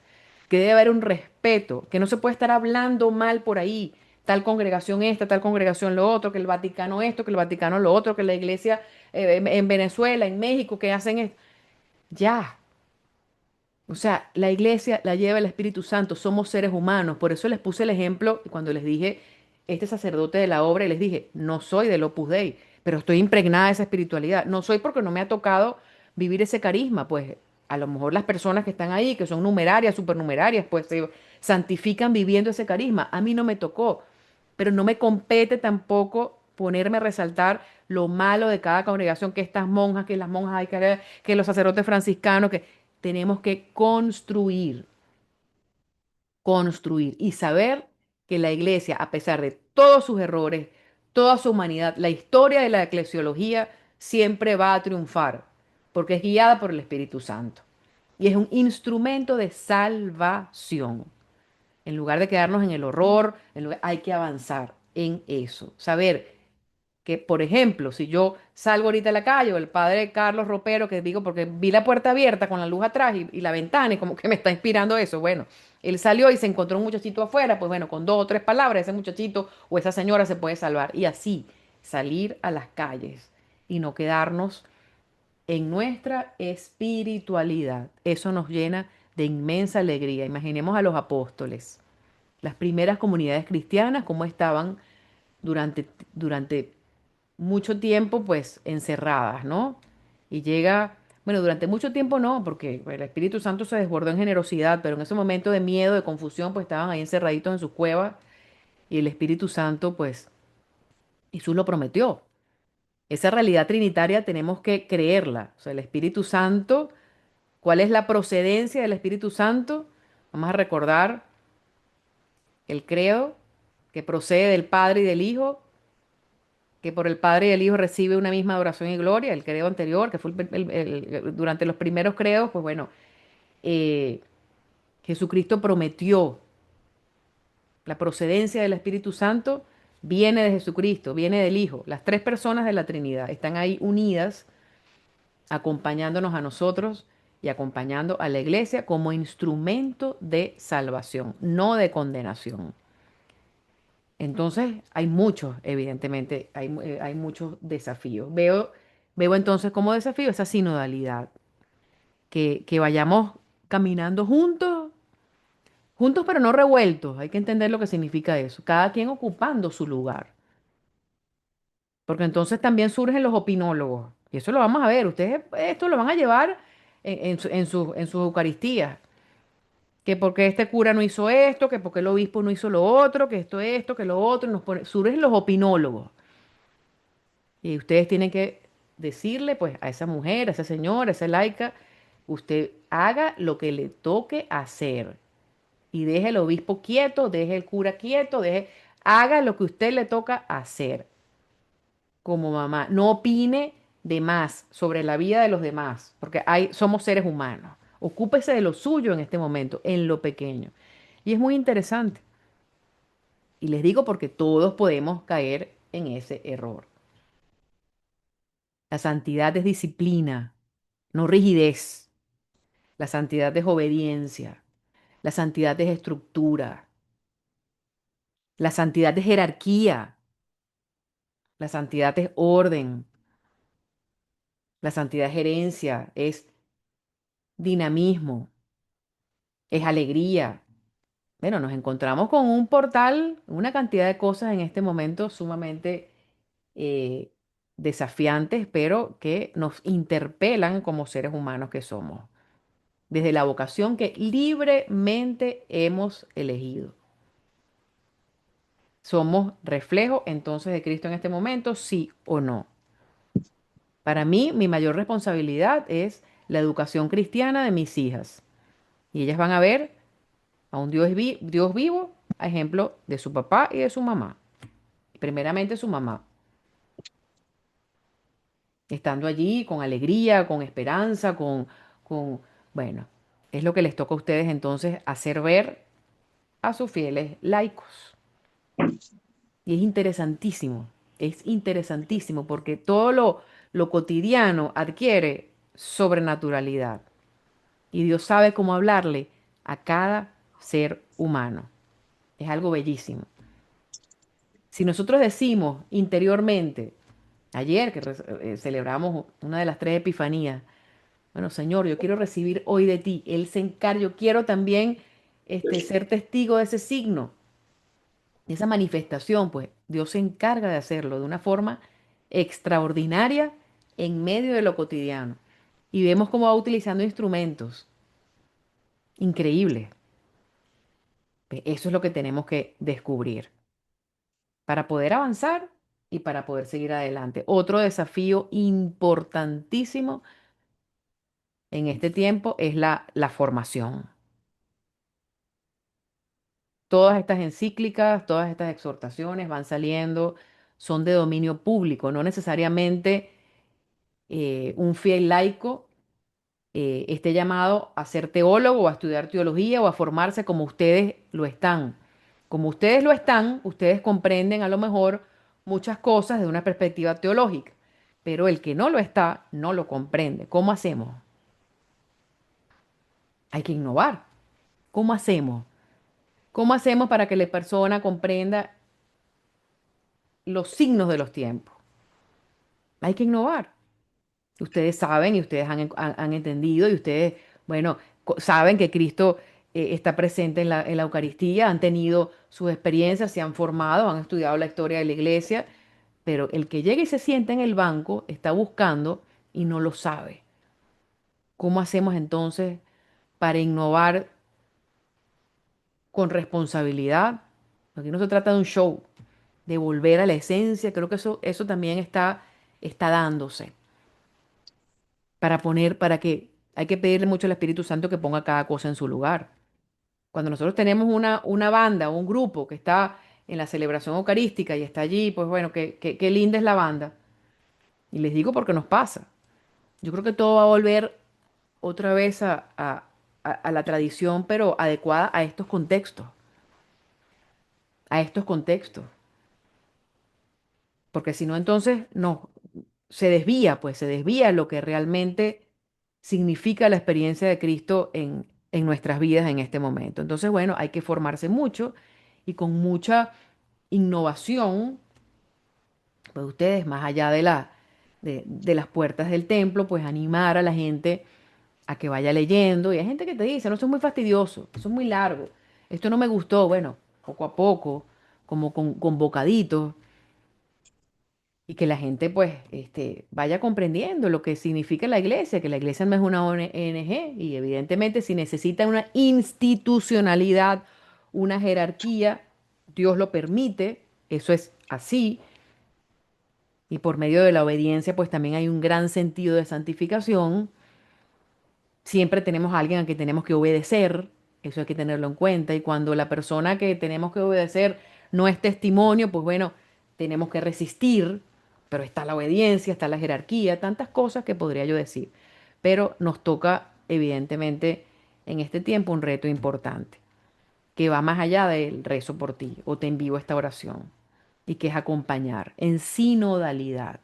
que debe haber un respeto, que no se puede estar hablando mal por ahí, tal congregación esta, tal congregación lo otro, que el Vaticano esto, que el Vaticano lo otro, que la iglesia en Venezuela, en México, que hacen esto. Ya, o sea, la iglesia la lleva el Espíritu Santo, somos seres humanos. Por eso les puse el ejemplo cuando les dije, este sacerdote de la obra, y les dije, no soy del Opus Dei, pero estoy impregnada de esa espiritualidad. No soy porque no me ha tocado vivir ese carisma, pues a lo mejor las personas que están ahí, que son numerarias, supernumerarias, pues se santifican viviendo ese carisma. A mí no me tocó, pero no me compete tampoco ponerme a resaltar lo malo de cada congregación, que estas monjas, que las monjas hay que los sacerdotes franciscanos, que tenemos que construir y saber que la iglesia, a pesar de todos sus errores, toda su humanidad, la historia de la eclesiología siempre va a triunfar, porque es guiada por el Espíritu Santo y es un instrumento de salvación. En lugar de quedarnos en el horror, hay que avanzar en eso, saber que, por ejemplo, si yo salgo ahorita a la calle o el padre Carlos Ropero, que digo porque vi la puerta abierta con la luz atrás y la ventana y como que me está inspirando eso, bueno, él salió y se encontró un muchachito afuera, pues bueno, con 2 o 3 palabras ese muchachito o esa señora se puede salvar y así salir a las calles y no quedarnos en nuestra espiritualidad. Eso nos llena de inmensa alegría. Imaginemos a los apóstoles, las primeras comunidades cristianas, cómo estaban durante mucho tiempo pues encerradas, ¿no? Y llega, bueno, durante mucho tiempo no, porque el Espíritu Santo se desbordó en generosidad, pero en ese momento de miedo, de confusión, pues estaban ahí encerraditos en sus cuevas y el Espíritu Santo pues Jesús lo prometió. Esa realidad trinitaria tenemos que creerla. O sea, el Espíritu Santo, ¿cuál es la procedencia del Espíritu Santo? Vamos a recordar el credo que procede del Padre y del Hijo, que por el Padre y el Hijo recibe una misma adoración y gloria, el credo anterior, que fue durante los primeros credos, pues bueno, eh, Jesucristo prometió la procedencia del Espíritu Santo, viene de Jesucristo, viene del Hijo. Las 3 personas de la Trinidad están ahí unidas, acompañándonos a nosotros y acompañando a la iglesia como instrumento de salvación, no de condenación. Entonces, hay muchos, evidentemente, hay muchos desafíos. Veo entonces como desafío esa sinodalidad, que vayamos caminando juntos, juntos pero no revueltos. Hay que entender lo que significa eso. Cada quien ocupando su lugar. Porque entonces también surgen los opinólogos. Y eso lo vamos a ver. Ustedes esto lo van a llevar en sus Eucaristías. Que porque este cura no hizo esto, que porque el obispo no hizo lo otro, que esto, que lo otro. Surgen los opinólogos. Y ustedes tienen que decirle, pues, a esa mujer, a esa señora, a esa laica, usted haga lo que le toque hacer. Y deje el obispo quieto, deje el cura quieto, haga lo que usted le toca hacer como mamá. No opine de más sobre la vida de los demás, porque somos seres humanos. Ocúpese de lo suyo en este momento, en lo pequeño. Y es muy interesante. Y les digo porque todos podemos caer en ese error. La santidad es disciplina, no rigidez. La santidad es obediencia. La santidad es estructura. La santidad es jerarquía. La santidad es orden. La santidad es herencia, es dinamismo, es alegría. Bueno, nos encontramos con un portal, una cantidad de cosas en este momento sumamente eh, desafiantes, pero que nos interpelan como seres humanos que somos, desde la vocación que libremente hemos elegido. ¿Somos reflejo entonces de Cristo en este momento, sí o no? Para mí, mi mayor responsabilidad es la educación cristiana de mis hijas. Y ellas van a ver a un Dios vivo, a ejemplo de su papá y de su mamá. Primeramente su mamá, estando allí con alegría, con esperanza, bueno, es lo que les toca a ustedes entonces hacer ver a sus fieles laicos. Y es interesantísimo porque todo lo cotidiano adquiere sobrenaturalidad. Y Dios sabe cómo hablarle a cada ser humano. Es algo bellísimo. Si nosotros decimos interiormente, ayer que celebramos una de las tres epifanías, bueno, Señor, yo quiero recibir hoy de ti. Él se encarga, yo quiero también ser testigo de ese signo, de esa manifestación, pues Dios se encarga de hacerlo de una forma extraordinaria en medio de lo cotidiano. Y vemos cómo va utilizando instrumentos increíbles. Pues eso es lo que tenemos que descubrir para poder avanzar y para poder seguir adelante. Otro desafío importantísimo en este tiempo es la formación. Todas estas encíclicas, todas estas exhortaciones van saliendo, son de dominio público, no necesariamente un fiel laico esté llamado a ser teólogo o a estudiar teología o a formarse como ustedes lo están. Como ustedes lo están, ustedes comprenden a lo mejor muchas cosas desde una perspectiva teológica, pero el que no lo está no lo comprende. ¿Cómo hacemos? Hay que innovar. ¿Cómo hacemos? ¿Cómo hacemos para que la persona comprenda los signos de los tiempos? Hay que innovar. Ustedes saben y ustedes han entendido y ustedes, bueno, saben que Cristo está presente en la Eucaristía, han tenido sus experiencias, se han formado, han estudiado la historia de la iglesia, pero el que llega y se sienta en el banco está buscando y no lo sabe. ¿Cómo hacemos entonces para innovar con responsabilidad? Aquí no se trata de un show, de volver a la esencia, creo que eso también está dándose. Para que hay que pedirle mucho al Espíritu Santo que ponga cada cosa en su lugar. Cuando nosotros tenemos una banda o un grupo que está en la celebración eucarística y está allí, pues bueno, qué linda es la banda. Y les digo porque nos pasa. Yo creo que todo va a volver otra vez a la tradición, pero adecuada a estos contextos, a estos contextos. Porque si no, entonces no, se desvía, pues se desvía lo que realmente significa la experiencia de Cristo en nuestras vidas en este momento. Entonces, bueno, hay que formarse mucho y con mucha innovación, pues ustedes, más allá de las puertas del templo, pues animar a la gente a que vaya leyendo. Y hay gente que te dice, no, eso es muy fastidioso, eso es muy largo, esto no me gustó. Bueno, poco a poco, como con bocaditos y que la gente pues vaya comprendiendo lo que significa la iglesia, que la iglesia no es una ONG y evidentemente si necesita una institucionalidad, una jerarquía, Dios lo permite, eso es así, y por medio de la obediencia pues también hay un gran sentido de santificación. Siempre tenemos a alguien a quien tenemos que obedecer, eso hay que tenerlo en cuenta, y cuando la persona que tenemos que obedecer no es testimonio, pues bueno, tenemos que resistir, pero está la obediencia, está la jerarquía, tantas cosas que podría yo decir. Pero nos toca, evidentemente, en este tiempo un reto importante. que va más allá del rezo por ti o te envío esta oración y que es acompañar en sinodalidad,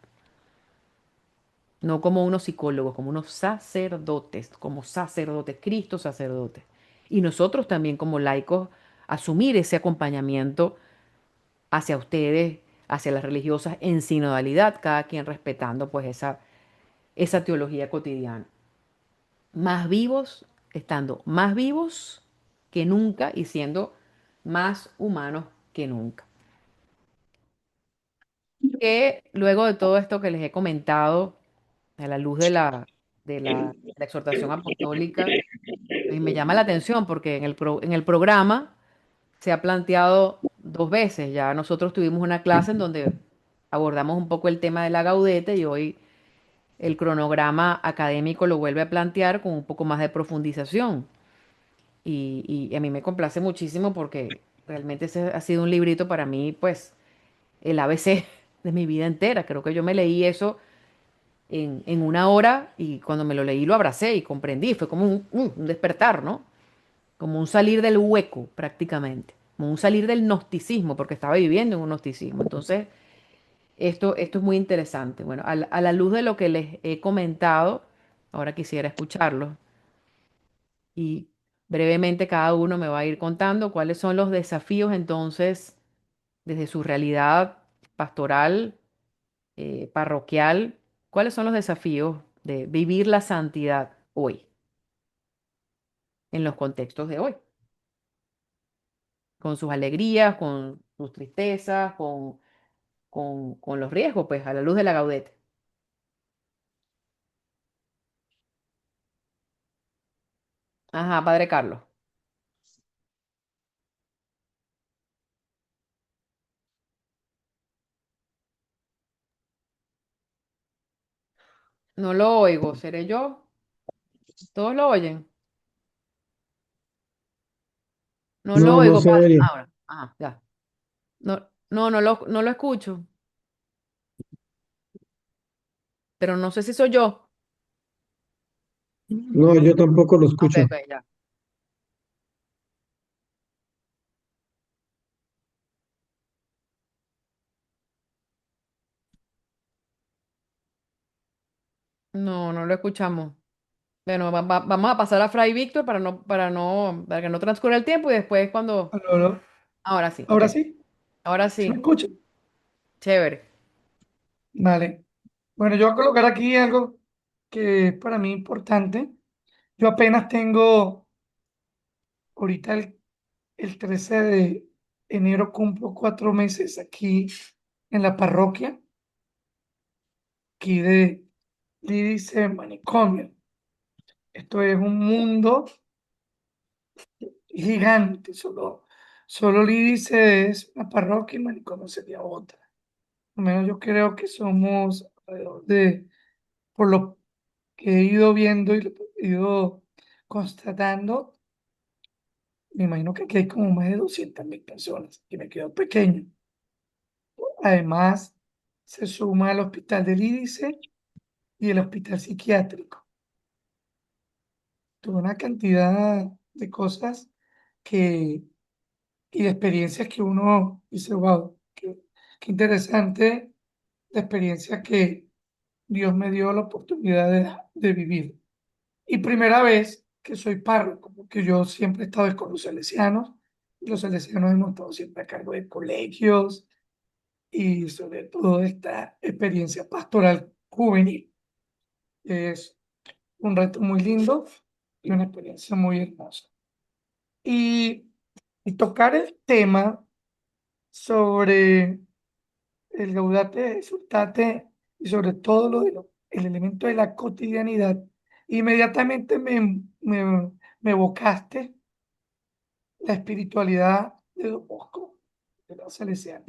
no como unos psicólogos, como unos sacerdotes, como sacerdotes, Cristo sacerdote. Y nosotros también como laicos asumir ese acompañamiento hacia ustedes, hacia las religiosas en sinodalidad, cada quien respetando pues esa teología cotidiana. Más vivos, estando más vivos que nunca y siendo más humanos que nunca. Que luego de todo esto que les he comentado, a la luz de la exhortación apostólica, me llama la atención porque en el programa se ha planteado dos veces. Ya nosotros tuvimos una clase en donde abordamos un poco el tema de la gaudete y hoy el cronograma académico lo vuelve a plantear con un poco más de profundización. Y a mí me complace muchísimo porque realmente ese ha sido un librito para mí, pues, el ABC de mi vida entera. Creo que yo me leí eso en una hora y cuando me lo leí lo abracé y comprendí. Fue como un despertar, ¿no? Como un salir del hueco prácticamente, como un salir del gnosticismo, porque estaba viviendo en un gnosticismo. Entonces, esto es muy interesante. Bueno, a la luz de lo que les he comentado, ahora quisiera escucharlos y brevemente cada uno me va a ir contando cuáles son los desafíos entonces desde su realidad pastoral, parroquial, cuáles son los desafíos de vivir la santidad hoy, en los contextos de hoy, con sus alegrías, con sus tristezas, con los riesgos, pues a la luz de la Gaudete. Ajá, Padre Carlos. No lo oigo, ¿seré yo? ¿Todos lo oyen? No lo No, no oigo, se Padre. oye. Ahora, ajá, ya. No, no lo escucho, pero no sé si soy yo. No, yo tampoco lo Ok, escucho. ok, ya. No, no lo escuchamos. Bueno, vamos a pasar a Fray Víctor para que no transcurra el tiempo y después cuando. Aló, aló. Ahora sí, ok. Ahora sí, Ahora ¿sí me sí. escuchan? Chévere. Vale. Bueno, yo voy a colocar aquí algo que es para mí importante. Yo apenas tengo, ahorita el 13 de enero cumplo 4 meses aquí en la parroquia, aquí de Lídice Manicomio. Esto es un mundo gigante, solo Lídice es una parroquia y Manicomio sería otra. Al menos yo creo que somos alrededor por lo que he ido viendo y he ido constatando, me imagino que aquí hay como más de 200.000 personas, que me quedo pequeño. Además, se suma el hospital del Lídice y el hospital psiquiátrico. Toda una cantidad de cosas que, y de experiencias que uno dice, wow, qué interesante la experiencia que Dios me dio la oportunidad de vivir. Y primera vez que soy párroco, porque yo siempre he estado con los salesianos, y los salesianos hemos estado siempre a cargo de colegios y sobre todo esta experiencia pastoral juvenil. Es un reto muy lindo y una experiencia muy hermosa. Y, y tocar el tema sobre el Gaudate Exsultate y sobre todo el elemento de la cotidianidad, inmediatamente me evocaste la espiritualidad de Don Bosco, de los salesianos.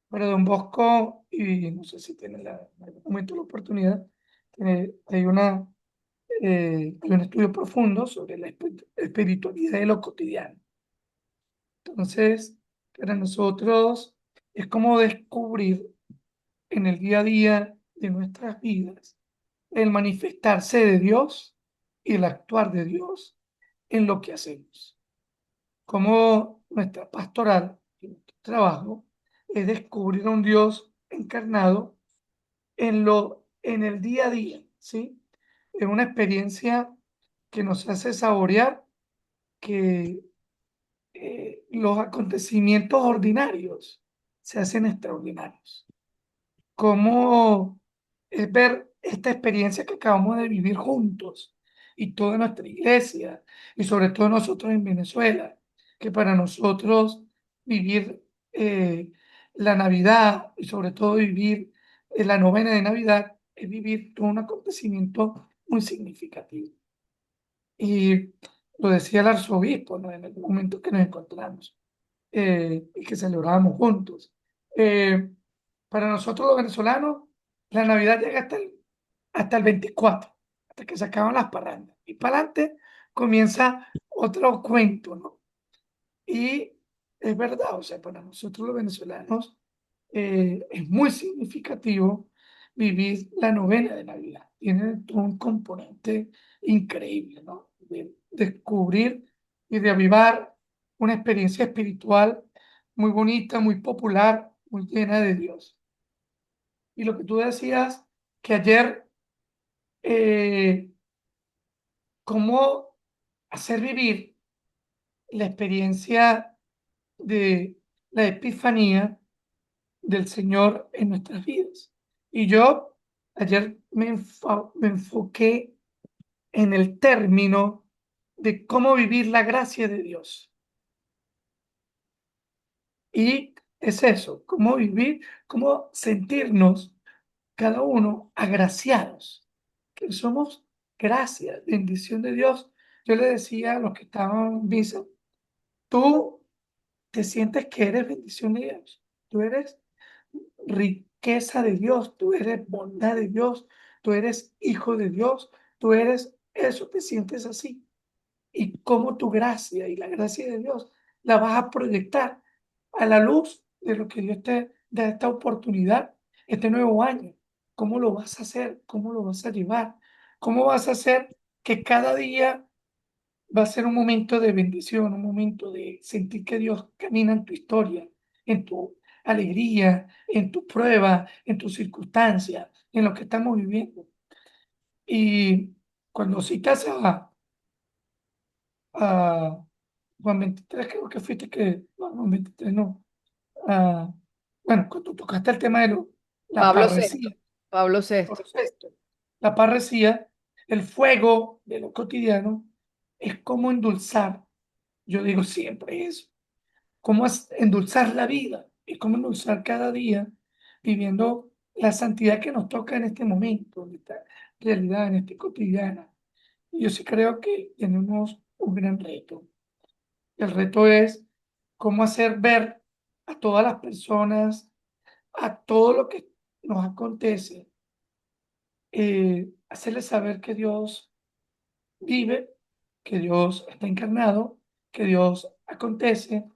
Pero Don Bosco, y no sé si tiene en algún momento la oportunidad, hay un estudio profundo sobre la espiritualidad de lo cotidiano. Entonces, para nosotros es como descubrir en el día a día de nuestras vidas el manifestarse de Dios y el actuar de Dios en lo que hacemos. cómo nuestra pastoral y nuestro trabajo es descubrir a un Dios encarnado en el día a día, ¿sí? Es una experiencia que nos hace saborear que los acontecimientos ordinarios se hacen extraordinarios. Cómo es ver esta experiencia que acabamos de vivir juntos y toda nuestra iglesia y sobre todo nosotros en Venezuela, que para nosotros vivir la Navidad y sobre todo vivir la novena de Navidad es vivir todo un acontecimiento muy significativo. Y lo decía el arzobispo, ¿no? En el momento que nos encontramos y que celebrábamos juntos. Eh, para nosotros los venezolanos, la Navidad llega hasta el 24, hasta que se acaban las parrandas. Y para adelante comienza otro cuento, ¿no? Y es verdad, o sea, para nosotros los venezolanos es muy significativo vivir la novena de Navidad. Tiene todo un componente increíble, ¿no? De descubrir y de avivar una experiencia espiritual muy bonita, muy popular, muy llena de Dios. Y lo que tú decías, que ayer, eh, cómo hacer vivir la experiencia de la epifanía del Señor en nuestras vidas. Y yo ayer me enfoqué en el término de cómo vivir la gracia de Dios. Y es eso, cómo vivir, cómo sentirnos cada uno agraciados, que somos gracia, bendición de Dios. Yo le decía a los que estaban en misa, tú te sientes que eres bendición de Dios, tú eres riqueza de Dios, tú eres bondad de Dios, tú eres hijo de Dios, tú eres eso, te sientes así. Y cómo tu gracia y la gracia de Dios la vas a proyectar a la luz de lo que Dios te da esta oportunidad, este nuevo año. ¿Cómo lo vas a hacer? ¿Cómo lo vas a llevar? ¿Cómo vas a hacer que cada día va a ser un momento de bendición, un momento de sentir que Dios camina en tu historia, en tu alegría, en tu prueba, en tus circunstancias, en lo que estamos viviendo? Y cuando citas a Juan 23, creo que fuiste que, no, Juan 23, no. ah, bueno, cuando tocaste el tema de la Pablo VI, parresía, Pablo VI. por esto, la parresía, el fuego de lo cotidiano, es como endulzar. Yo digo siempre eso, cómo es endulzar la vida y cómo endulzar cada día viviendo la santidad que nos toca en este momento, en esta realidad, en este cotidiano. Y yo sí creo que tenemos un gran reto. El reto es cómo hacer ver a todas las personas, a todo lo que nos acontece, hacerles saber que Dios vive, que Dios está encarnado, que Dios acontece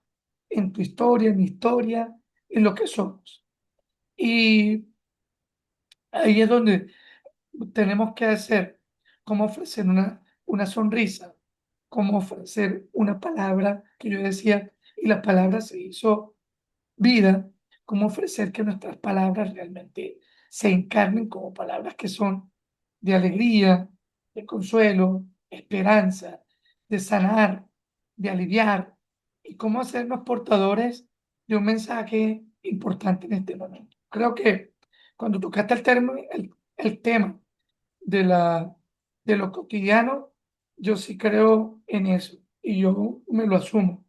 en tu historia, en mi historia, en lo que somos. Y ahí es donde tenemos que hacer, cómo ofrecer una sonrisa, cómo ofrecer una palabra que yo decía, y la palabra se hizo vida, cómo ofrecer que nuestras palabras realmente se encarnen como palabras que son de alegría, de consuelo, esperanza, de sanar, de aliviar, y cómo hacernos portadores de un mensaje importante en este momento. Creo que cuando tocaste el tema de, de lo cotidiano, yo sí creo en eso y yo me lo asumo.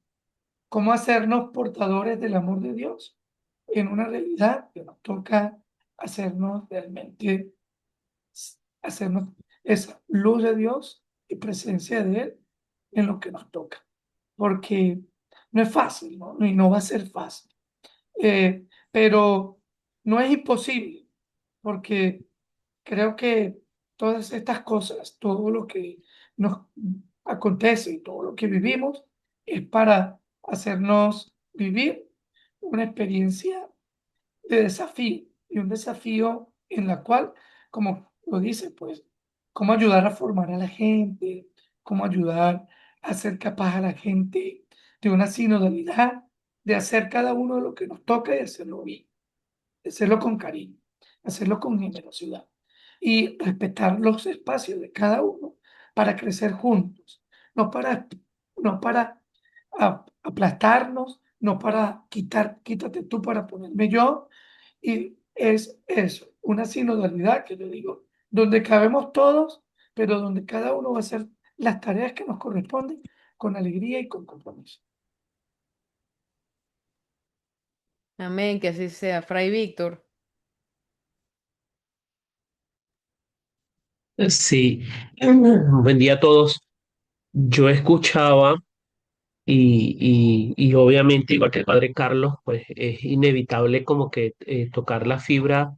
¿Cómo hacernos portadores del amor de Dios en una realidad que nos toca hacernos realmente, hacernos esa luz de Dios y presencia de Él en lo que nos toca? Porque no es fácil, ¿no? Y no va a ser fácil. Pero no es imposible, porque creo que todas estas cosas, todo lo que nos acontece y todo lo que vivimos es para hacernos vivir una experiencia de desafío y un desafío en la cual, como lo dice, pues, cómo ayudar a formar a la gente, cómo ayudar a hacer capaz a la gente de una sinodalidad, de hacer cada uno lo que nos toca y hacerlo bien, hacerlo con cariño, hacerlo con generosidad y respetar los espacios de cada uno para crecer juntos, no para, no para aplastarnos, no para quítate tú para ponerme yo. Y es eso, una sinodalidad que yo digo, donde cabemos todos, pero donde cada uno va a hacer las tareas que nos corresponden con alegría y con compromiso. Amén, que así sea. Fray Víctor. Sí, buen día a todos. Yo escuchaba y obviamente, igual que el padre Carlos, pues es inevitable como que tocar la fibra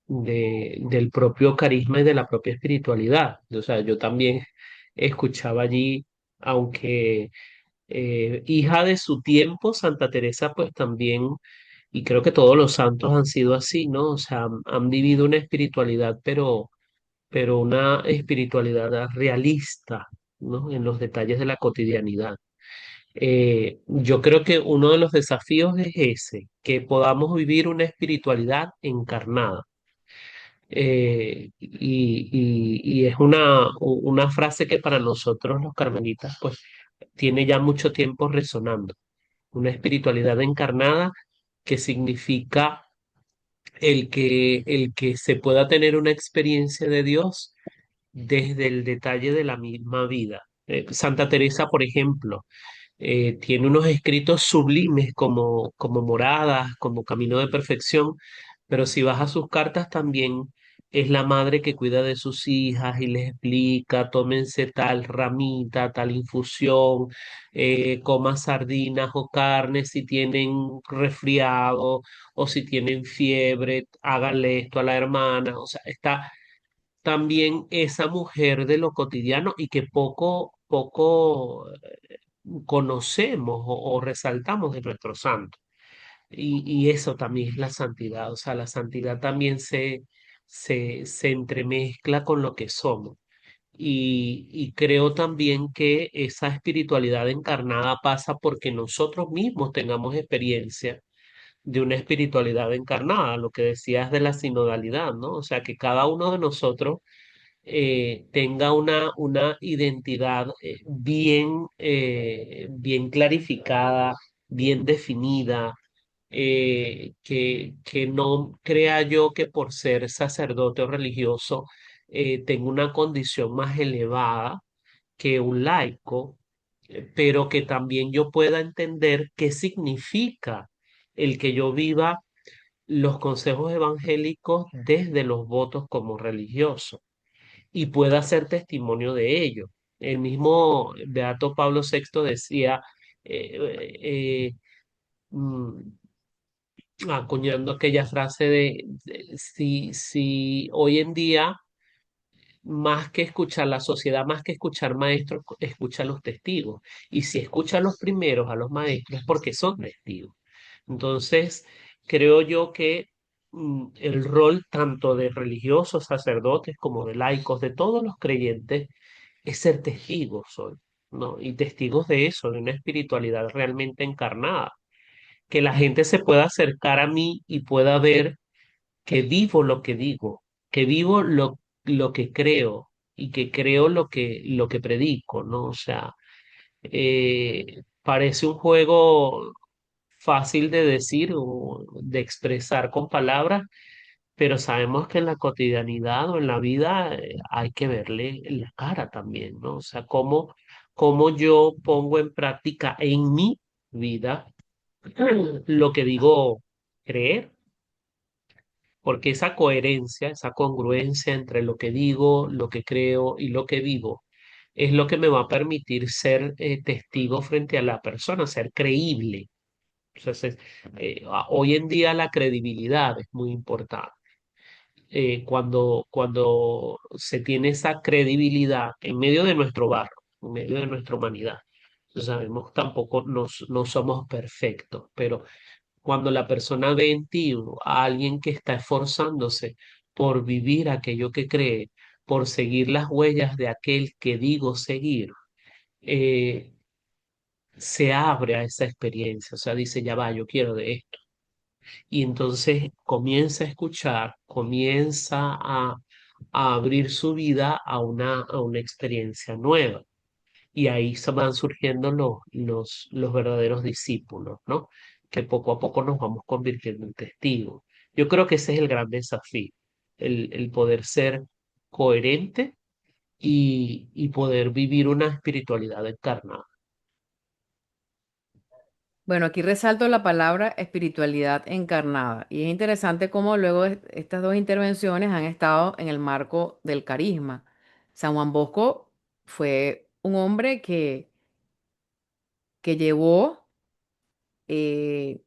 del propio carisma y de la propia espiritualidad. O sea, yo también escuchaba allí, aunque hija de su tiempo, Santa Teresa, pues también, y creo que todos los santos han sido así, ¿no? O sea, han vivido una espiritualidad, pero una espiritualidad realista, ¿no? En los detalles de la cotidianidad. Yo creo que uno de los desafíos es ese, que podamos vivir una espiritualidad encarnada. Y es una frase que para nosotros los carmelitas pues tiene ya mucho tiempo resonando. Una espiritualidad encarnada que significa el que se pueda tener una experiencia de Dios desde el detalle de la misma vida. Santa Teresa, por ejemplo, tiene unos escritos sublimes como Moradas, como Camino de Perfección, pero si vas a sus cartas también es la madre que cuida de sus hijas y les explica, tómense tal ramita, tal infusión, coman sardinas o carne si tienen resfriado o si tienen fiebre, háganle esto a la hermana, o sea, está también esa mujer de lo cotidiano y que poco conocemos o resaltamos de nuestro santo. Y eso también es la santidad, o sea, la santidad también se entremezcla con lo que somos. Y creo también que esa espiritualidad encarnada pasa porque nosotros mismos tengamos experiencia de una espiritualidad encarnada, lo que decías de la sinodalidad, ¿no? O sea, que cada uno de nosotros tenga una identidad bien clarificada, bien definida, que no crea yo que por ser sacerdote o religioso tengo una condición más elevada que un laico, pero que también yo pueda entender qué significa el que yo viva los consejos evangélicos desde los votos como religioso y pueda ser testimonio de ello. El mismo Beato Pablo VI decía, eh, eh, mm, acuñando aquella frase si hoy en día, más que escuchar la sociedad, más que escuchar maestros, escucha a los testigos. Y si escucha a los primeros, a los maestros, es porque son testigos. Entonces, creo yo que el rol tanto de religiosos, sacerdotes, como de laicos, de todos los creyentes, es ser testigos hoy, ¿no? Y testigos de eso, de una espiritualidad realmente encarnada, que la gente se pueda acercar a mí y pueda ver que vivo lo que digo, que vivo lo que creo y que creo lo que predico, ¿no? O sea, parece un juego fácil de decir o de expresar con palabras, pero sabemos que en la cotidianidad o en la vida hay que verle la cara también, ¿no? O sea, cómo yo pongo en práctica en mi vida lo que digo creer, porque esa coherencia, esa congruencia entre lo que digo, lo que creo y lo que vivo, es lo que me va a permitir ser testigo frente a la persona, ser creíble. Entonces, hoy en día la credibilidad es muy importante. Cuando se tiene esa credibilidad en medio de nuestro barro, en medio de nuestra humanidad. Sabemos tampoco no somos perfectos, pero cuando la persona ve en ti a alguien que está esforzándose por vivir aquello que cree, por seguir las huellas de aquel que digo seguir, eh, se abre a esa experiencia, o sea, dice, ya va, yo quiero de esto. Y entonces comienza a escuchar, comienza a abrir su vida a una experiencia nueva. Y ahí se van surgiendo los verdaderos discípulos, ¿no? Que poco a poco nos vamos convirtiendo en testigos. Yo creo que ese es el gran desafío, el poder ser coherente y poder vivir una espiritualidad encarnada. Bueno, aquí resalto la palabra espiritualidad encarnada y es interesante cómo luego estas dos intervenciones han estado en el marco del carisma. San Juan Bosco fue un hombre que llevó eh,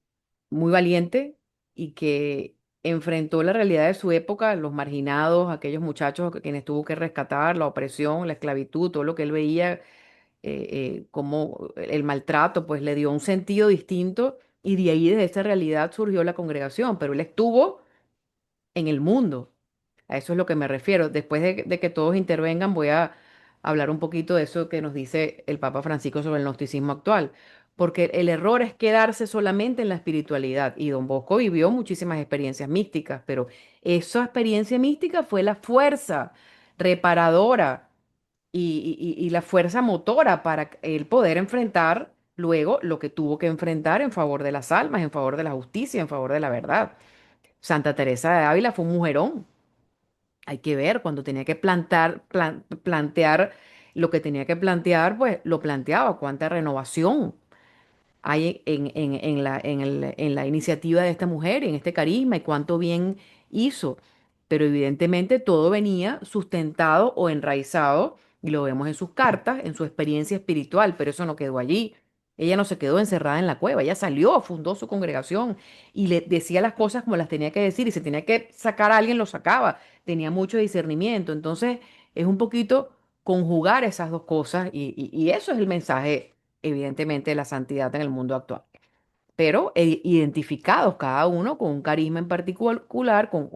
muy valiente y que enfrentó la realidad de su época, los marginados, aquellos muchachos a quienes tuvo que rescatar, la opresión, la esclavitud, todo lo que él veía como el maltrato, pues le dio un sentido distinto y de ahí, desde esa realidad, surgió la congregación, pero él estuvo en el mundo. A eso es lo que me refiero. Después de que todos intervengan, voy a hablar un poquito de eso que nos dice el Papa Francisco sobre el gnosticismo actual. Porque el error es quedarse solamente en la espiritualidad. Y don Bosco vivió muchísimas experiencias místicas, pero esa experiencia mística fue la fuerza reparadora y la fuerza motora para él poder enfrentar luego lo que tuvo que enfrentar en favor de las almas, en favor de la justicia, en favor de la verdad. Santa Teresa de Ávila fue un mujerón. Hay que ver, cuando tenía que plantear lo que tenía que plantear, pues lo planteaba. Cuánta renovación hay en la iniciativa de esta mujer, en este carisma y cuánto bien hizo. Pero evidentemente todo venía sustentado o enraizado, y lo vemos en sus cartas, en su experiencia espiritual, pero eso no quedó allí. Ella no se quedó encerrada en la cueva, ella salió, fundó su congregación y le decía las cosas como las tenía que decir y si tenía que sacar a alguien lo sacaba, tenía mucho discernimiento. Entonces es un poquito conjugar esas dos cosas y eso es el mensaje evidentemente, de la santidad en el mundo actual, pero identificados cada uno con un carisma en particular, con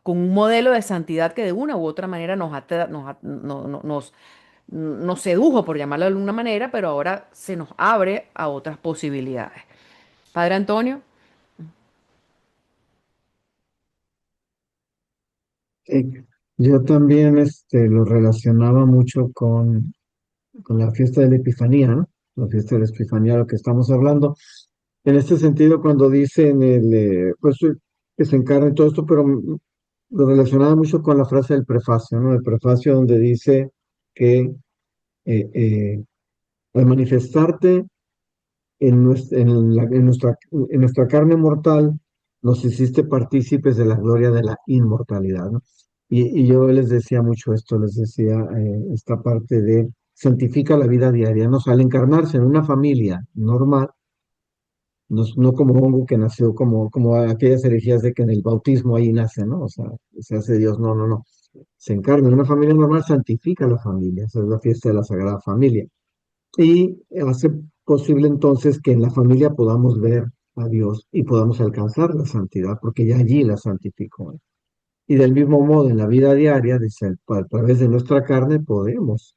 un modelo de santidad que de una u otra manera nos sedujo, por llamarlo de alguna manera, pero ahora se nos abre a otras posibilidades. Padre Antonio, Sí, yo también lo relacionaba mucho con la fiesta de la Epifanía, ¿no? La fiesta de la Epifanía, lo que estamos hablando. En este sentido, cuando dicen pues que se encarna y todo esto, pero lo relacionaba mucho con la frase del prefacio, ¿no? El prefacio donde dice que al manifestarte en nuestra carne mortal, nos hiciste partícipes de la gloria de la inmortalidad, ¿no? Y yo les decía mucho esto, les decía esta parte de santifica la vida diaria, ¿no? O sea, al encarnarse en una familia normal, no como hongo que nació como aquellas herejías de que en el bautismo ahí nace, ¿no? O sea, se hace Dios, no, no, no. Se encarna en una familia normal, santifica la familia, esa es la fiesta de la Sagrada Familia. Y hace posible entonces que en la familia podamos ver a Dios y podamos alcanzar la santidad, porque ya allí la santificó. Y del mismo modo, en la vida diaria, dice, a través de nuestra carne podemos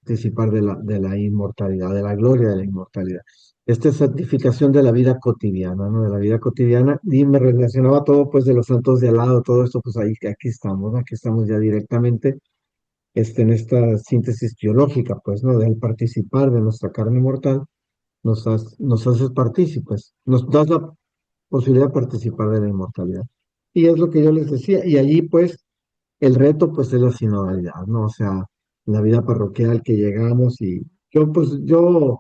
participar de la inmortalidad, de la gloria de la inmortalidad. Esta es santificación de la vida cotidiana, ¿no? De la vida cotidiana, y me relacionaba todo, pues, de los santos de al lado, todo esto, pues, ahí, aquí estamos, ¿no? Aquí estamos ya directamente, en esta síntesis teológica, pues, ¿no? Del participar de nuestra carne mortal, nos haces partícipes, nos das la posibilidad de participar de la inmortalidad. Y es lo que yo les decía, y allí, pues, el reto, pues, es la sinodalidad, ¿no? O sea, la vida parroquial que llegamos y yo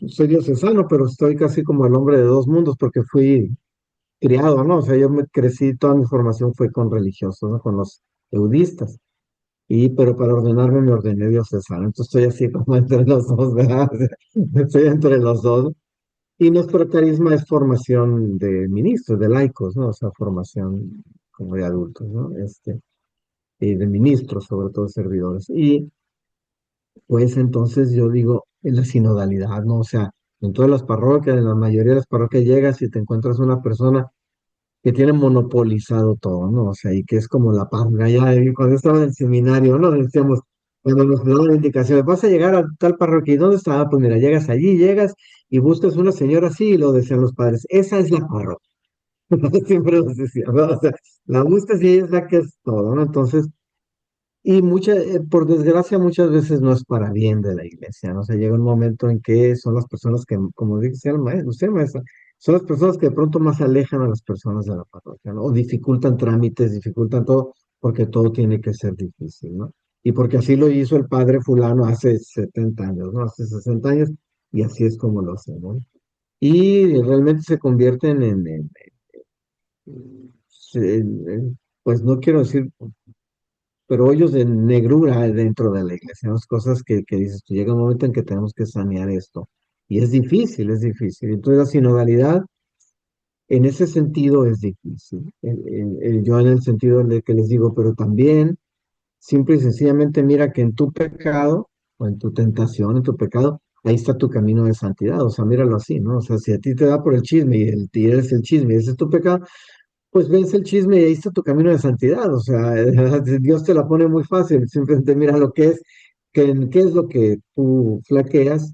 soy diocesano, pero estoy casi como el hombre de dos mundos porque fui criado, ¿no? O sea, yo me crecí, toda mi formación fue con religiosos, ¿no? Con los eudistas. Pero para ordenarme me ordené diocesano. Entonces estoy así como entre los dos, ¿verdad? Estoy entre los dos. Y nuestro carisma es formación de ministros, de laicos, ¿no? O sea, formación como de adultos, ¿no? Y de ministros, sobre todo servidores. Y pues entonces yo digo, en la sinodalidad, ¿no? O sea, en todas las parroquias, en la mayoría de las parroquias llegas y te encuentras una persona que tiene monopolizado todo, ¿no? O sea, y que es como la panga. Ya cuando estaba en el seminario, ¿no? Decíamos, Cuando nos daban indicaciones, vas a llegar a tal parroquia, ¿y dónde está? Ah, pues mira, llegas allí, llegas y buscas una señora así, y lo decían los padres, esa es la parroquia. Siempre nos decían, ¿no? O sea, la buscas y ella es la que es todo, ¿no? Entonces, por desgracia, muchas veces no es para bien de la iglesia, ¿no? O sea, llega un momento en que son las personas que, como dice el maestro, usted maestra, son las personas que de pronto más alejan a las personas de la parroquia, ¿no? O dificultan trámites, dificultan todo, porque todo tiene que ser difícil, ¿no? Y porque así lo hizo el padre fulano hace 70 años, ¿no? Hace 60 años, y así es como lo hacemos, ¿no? Y realmente se convierten pues no quiero decir pero hoyos de negrura dentro de la iglesia, ¿no? Cosas que dices, tú llega un momento en que tenemos que sanear esto. Y es difícil, es difícil. Entonces la sinodalidad en ese sentido es difícil. Yo en el sentido de que les digo, pero también simple y sencillamente mira que en tu pecado o en tu tentación, en tu pecado, ahí está tu camino de santidad. O sea, míralo así, ¿no? O sea, si a ti te da por el chisme y eres el chisme y ese es tu pecado, pues ves el chisme y ahí está tu camino de santidad, o sea, Dios te la pone muy fácil, simplemente mira lo que es, qué es lo que tú flaqueas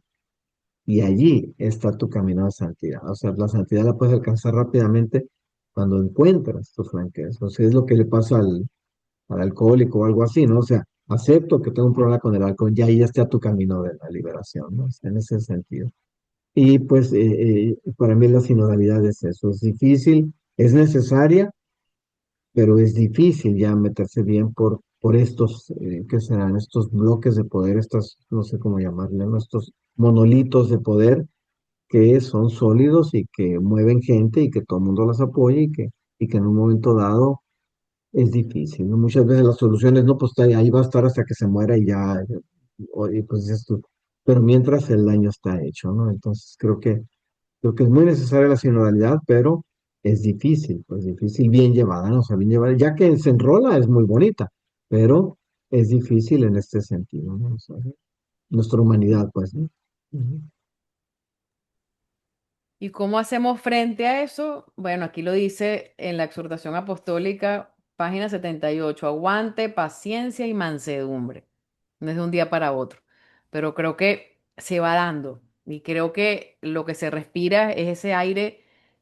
y allí está tu camino de santidad. O sea, la santidad la puedes alcanzar rápidamente cuando encuentras tus flaqueas. O sea, es lo que le pasa al alcohólico o algo así, ¿no? O sea, acepto que tengo un problema con el alcohol, ya ahí está tu camino de la liberación, ¿no? En ese sentido. Y pues para mí la sinodalidad es eso, es difícil, es necesaria pero es difícil ya meterse bien por estos, ¿qué serán? Estos bloques de poder, estas, no sé cómo llamarle, ¿no? Estos monolitos de poder que son sólidos y que mueven gente y que todo el mundo las apoya y que en un momento dado es difícil, ¿no? Muchas veces las soluciones, no, pues ahí va a estar hasta que se muera y ya, y pues dices tú, pero mientras el daño está hecho, ¿no? Entonces creo que es muy necesaria la sinodalidad, pero es difícil, pues difícil bien llevada, ¿no? O sea, bien llevada, ya que se enrola es muy bonita, pero es difícil en este sentido, ¿no? O sea, nuestra humanidad, pues, ¿no? Ujú. ¿Y cómo hacemos frente a eso? Bueno, aquí lo dice en la exhortación apostólica, página 78: aguante, paciencia y mansedumbre. No es de un día para otro, pero creo que se va dando y creo que lo que se respira es ese aire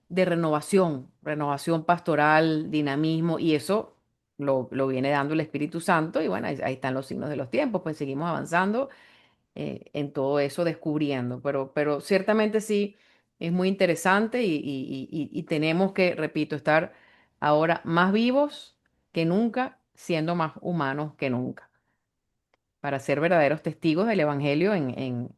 de renovación, renovación pastoral, dinamismo, y eso lo viene dando el Espíritu Santo y bueno, ahí están los signos de los tiempos, pues seguimos avanzando en todo eso, descubriendo. Pero ciertamente sí, es muy interesante y tenemos que, repito, estar ahora más vivos que nunca, siendo más humanos que nunca, para ser verdaderos testigos del Evangelio en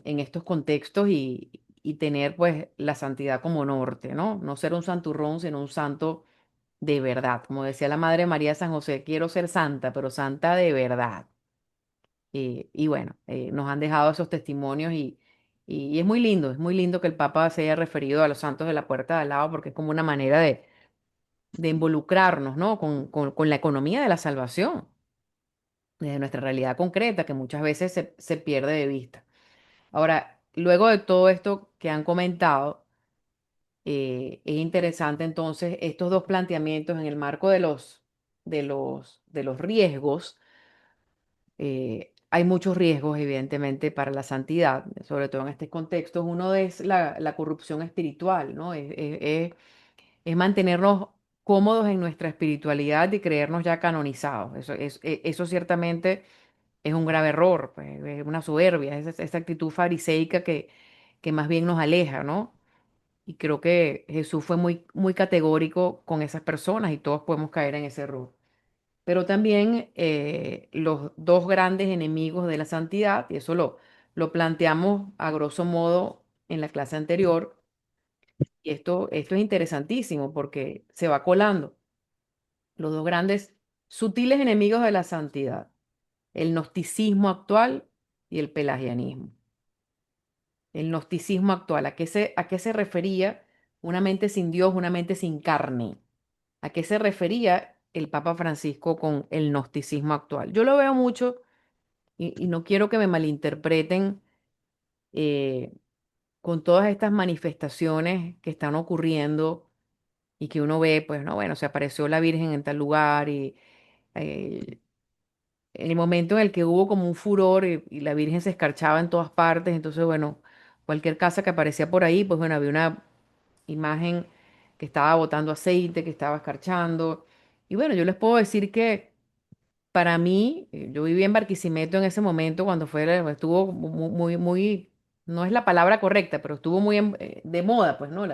estos contextos y tener pues la santidad como norte, ¿no? No ser un santurrón, sino un santo de verdad. Como decía la Madre María San José, quiero ser santa, pero santa de verdad. Y bueno, nos han dejado esos testimonios y es muy lindo que el Papa se haya referido a los santos de la puerta de al lado porque es como una manera de involucrarnos, ¿no? Con la economía de la salvación, de nuestra realidad concreta que muchas veces se pierde de vista. Ahora, luego de todo esto que han comentado, es interesante entonces estos dos planteamientos en el marco de los riesgos. Hay muchos riesgos, evidentemente, para la santidad, sobre todo en este contexto. Uno es la corrupción espiritual, ¿no? Es mantenernos cómodos en nuestra espiritualidad y creernos ya canonizados. Eso ciertamente es un grave error, pues, es una soberbia, es esa actitud fariseica que más bien nos aleja, ¿no? Y creo que Jesús fue muy, muy categórico con esas personas y todos podemos caer en ese error. Pero también los dos grandes enemigos de la santidad, y eso lo planteamos a grosso modo en la clase anterior, y esto es interesantísimo porque se va colando. Los dos grandes sutiles enemigos de la santidad, el gnosticismo actual y el pelagianismo. El gnosticismo actual, ¿a qué se refería una mente sin Dios, una mente sin carne? ¿A qué se refería el Papa Francisco con el gnosticismo actual? Yo lo veo mucho y no quiero que me malinterpreten eh, con todas estas manifestaciones que están ocurriendo y que uno ve, pues, no, bueno, se apareció la Virgen en tal lugar y eh, en el momento en el que hubo como un furor y la Virgen se escarchaba en todas partes, entonces, bueno, cualquier casa que aparecía por ahí, pues bueno, había una imagen que estaba botando aceite, que estaba escarchando. Y bueno, yo les puedo decir que para mí, yo vivía en Barquisimeto en ese momento cuando estuvo no es la palabra correcta, pero estuvo muy de moda, pues, ¿no?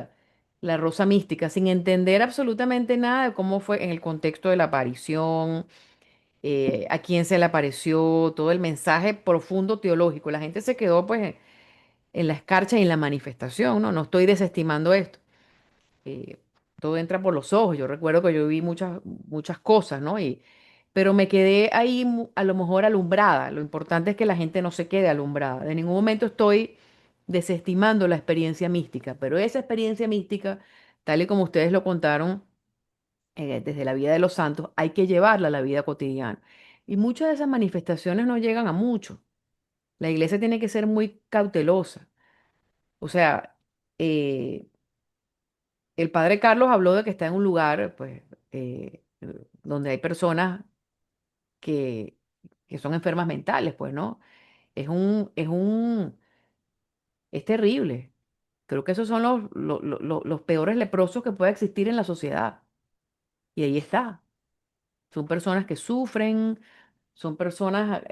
La rosa mística, sin entender absolutamente nada de cómo fue en el contexto de la aparición, a quién se le apareció, todo el mensaje profundo teológico. La gente se quedó, pues, en la escarcha y en la manifestación, ¿no? No estoy desestimando esto. eh, Todo entra por los ojos. Yo recuerdo que yo vi muchas cosas, ¿no? Pero me quedé ahí a lo mejor alumbrada. Lo importante es que la gente no se quede alumbrada. De ningún momento estoy desestimando la experiencia mística, pero esa experiencia mística, tal y como ustedes lo contaron, desde la vida de los santos, hay que llevarla a la vida cotidiana. Y muchas de esas manifestaciones no llegan a mucho. La iglesia tiene que ser muy cautelosa. O sea, eh, el padre Carlos habló de que está en un lugar, pues, donde hay personas que, que son enfermas mentales, pues, ¿no? Es terrible. Creo que esos son los peores leprosos que puede existir en la sociedad. Y ahí está. Son personas que sufren, son personas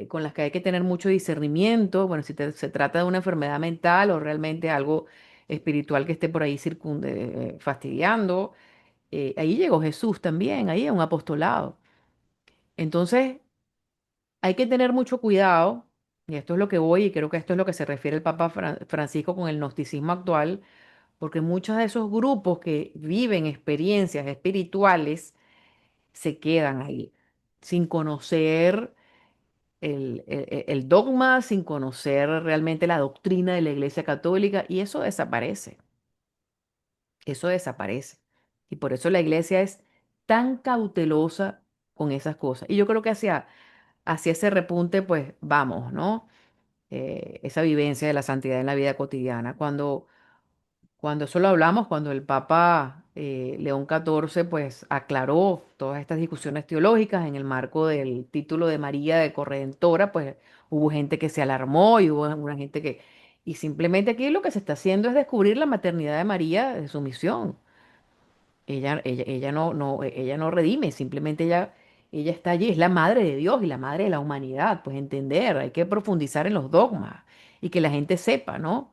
con las que hay que tener mucho discernimiento. Bueno, si se trata de una enfermedad mental o realmente algo espiritual que esté por ahí fastidiando. Ahí llegó Jesús también, ahí es un apostolado. Entonces, hay que tener mucho cuidado, y esto es lo que voy, y creo que esto es lo que se refiere el Papa Francisco con el gnosticismo actual, porque muchos de esos grupos que viven experiencias espirituales se quedan ahí, sin conocer el dogma, sin conocer realmente la doctrina de la Iglesia Católica, y eso desaparece. Y por eso la Iglesia es tan cautelosa con esas cosas. Y yo creo que hacia ese repunte, pues vamos, ¿no? Esa vivencia de la santidad en la vida cotidiana. Cuando eso lo hablamos, cuando el Papa León XIV pues aclaró todas estas discusiones teológicas en el marco del título de María de Corredentora, pues hubo gente que se alarmó y hubo una gente que... Y simplemente aquí lo que se está haciendo es descubrir la maternidad de María de su misión. Ella no redime, simplemente ella está allí, es la madre de Dios y la madre de la humanidad. Pues entender, hay que profundizar en los dogmas y que la gente sepa, ¿no?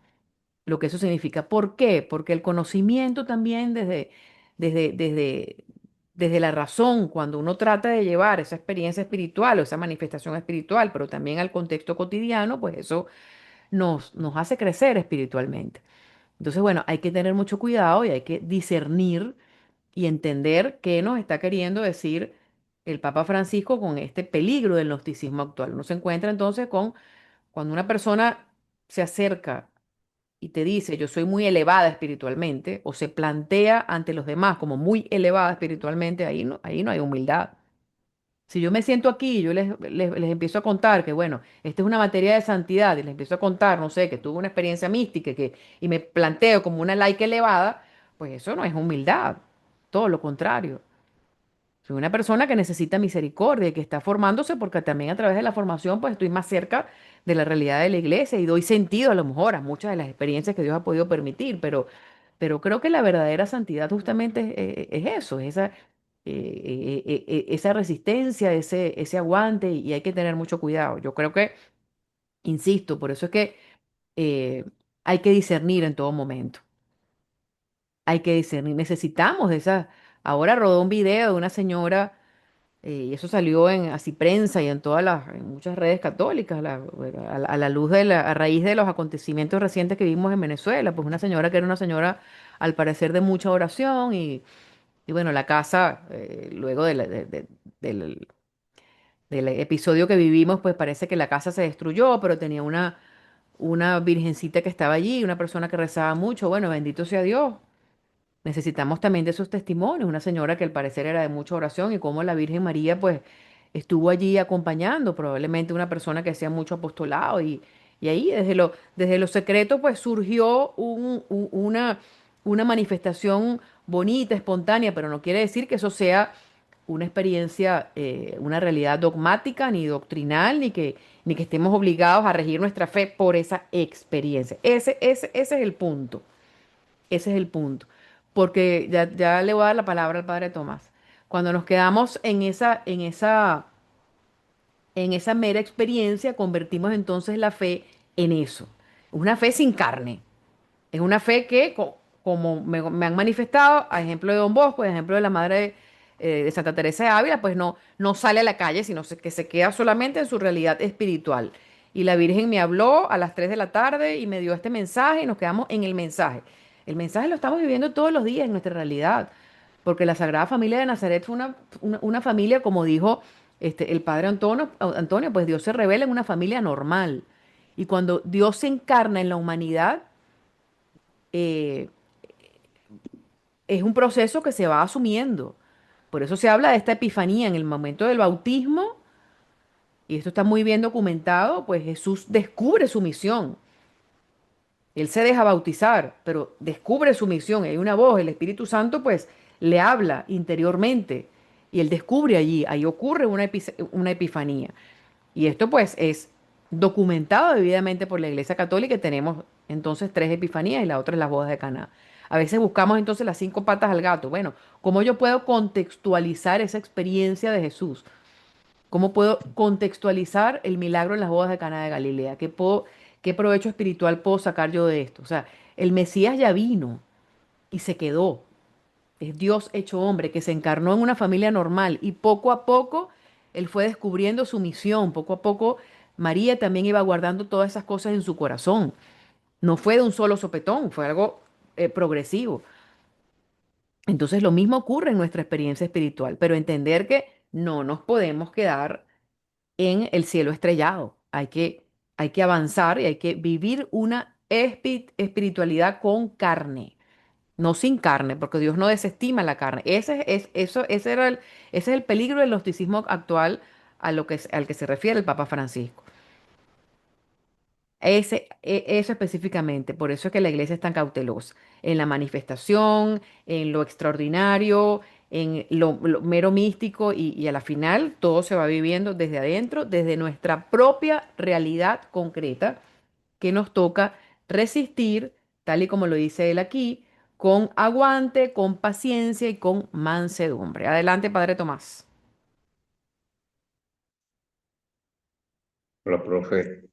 Lo que eso significa. ¿Por qué? Porque el conocimiento también desde, desde, desde la razón, cuando uno trata de llevar esa experiencia espiritual o esa manifestación espiritual, pero también al contexto cotidiano, pues eso nos hace crecer espiritualmente. Entonces, bueno, hay que tener mucho cuidado y hay que discernir y entender qué nos está queriendo decir el Papa Francisco con este peligro del gnosticismo actual. Uno se encuentra entonces con cuando una persona se acerca y te dice yo soy muy elevada espiritualmente o se plantea ante los demás como muy elevada espiritualmente, ahí no hay humildad. Si yo me siento aquí y yo les empiezo a contar que, bueno, esta es una materia de santidad y les empiezo a contar, no sé, que tuve una experiencia mística y me planteo como una laica elevada, pues eso no es humildad, todo lo contrario. Soy una persona que necesita misericordia y que está formándose porque también a través de la formación pues estoy más cerca de la realidad de la iglesia y doy sentido a lo mejor a muchas de las experiencias que Dios ha podido permitir, pero creo que la verdadera santidad justamente es eso, esa resistencia, ese aguante y hay que tener mucho cuidado. Yo creo que, insisto, por eso es que eh, hay que discernir en todo momento, hay que discernir, necesitamos de esa... Ahora rodó un video de una señora y eso salió en así prensa y en en muchas redes católicas, a la luz a raíz de los acontecimientos recientes que vimos en Venezuela, pues una señora que era una señora al parecer de mucha oración y bueno, la casa, luego del episodio que vivimos, pues parece que la casa se destruyó, pero tenía una virgencita que estaba allí, una persona que rezaba mucho, bueno, bendito sea Dios. Necesitamos también de esos testimonios, una señora que al parecer era de mucha oración y cómo la Virgen María pues estuvo allí acompañando, probablemente una persona que hacía mucho apostolado y ahí desde lo secreto pues surgió una manifestación bonita, espontánea, pero no quiere decir que eso sea una experiencia, una realidad dogmática, ni doctrinal, ni que estemos obligados a regir nuestra fe por esa experiencia. Ese es el punto. Ese es el punto. Porque ya le voy a dar la palabra al padre Tomás. Cuando nos quedamos en esa mera experiencia, convertimos entonces la fe en eso. Una fe sin carne. Es una fe que, como me han manifestado, a ejemplo de Don Bosco, a ejemplo de la madre de Santa Teresa de Ávila, pues no sale a la calle, sino que se queda solamente en su realidad espiritual. Y la Virgen me habló a las 3 de la tarde y me dio este mensaje y nos quedamos en el mensaje. El mensaje lo estamos viviendo todos los días en nuestra realidad, porque la Sagrada Familia de Nazaret fue una familia, como dijo el padre Antonio, pues Dios se revela en una familia normal. Y cuando Dios se encarna en la humanidad, eh, es un proceso que se va asumiendo. Por eso se habla de esta epifanía en el momento del bautismo, y esto está muy bien documentado, pues Jesús descubre su misión. Él se deja bautizar, pero descubre su misión. Hay una voz, el Espíritu Santo, pues le habla interiormente y él descubre allí, ahí ocurre una epifanía. Y esto pues es documentado debidamente por la Iglesia Católica y tenemos entonces tres epifanías y la otra es las bodas de Caná. A veces buscamos entonces las cinco patas al gato. Bueno, ¿cómo yo puedo contextualizar esa experiencia de Jesús? ¿Cómo puedo contextualizar el milagro en las bodas de Caná de Galilea? ¿Qué provecho espiritual puedo sacar yo de esto? O sea, el Mesías ya vino y se quedó. Es Dios hecho hombre que se encarnó en una familia normal y poco a poco él fue descubriendo su misión. Poco a poco María también iba guardando todas esas cosas en su corazón. No fue de un solo sopetón, fue algo progresivo. Entonces lo mismo ocurre en nuestra experiencia espiritual, pero entender que no nos podemos quedar en el cielo estrellado. Hay que avanzar y hay que vivir una espiritualidad con carne, no sin carne, porque Dios no desestima la carne. Ese es el peligro del gnosticismo actual al que se refiere el Papa Francisco. Eso específicamente, por eso es que la iglesia es tan cautelosa en la manifestación, en lo extraordinario, en lo mero místico y a la final todo se va viviendo desde adentro, desde nuestra propia realidad concreta que nos toca resistir, tal y como lo dice él aquí, con aguante, con paciencia y con mansedumbre. Adelante, Padre Tomás. Hola, profe.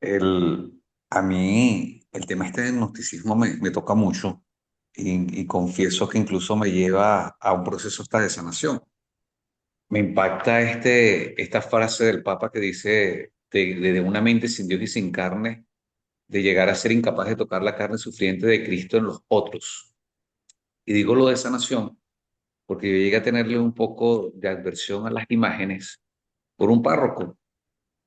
El, a mí el tema este del gnosticismo me toca mucho y confieso que incluso me lleva a un proceso hasta de sanación. Me impacta esta frase del Papa que dice de una mente sin Dios y sin carne, de llegar a ser incapaz de tocar la carne sufriente de Cristo en los otros. Y digo lo de sanación porque yo llegué a tenerle un poco de adversión a las imágenes por un párroco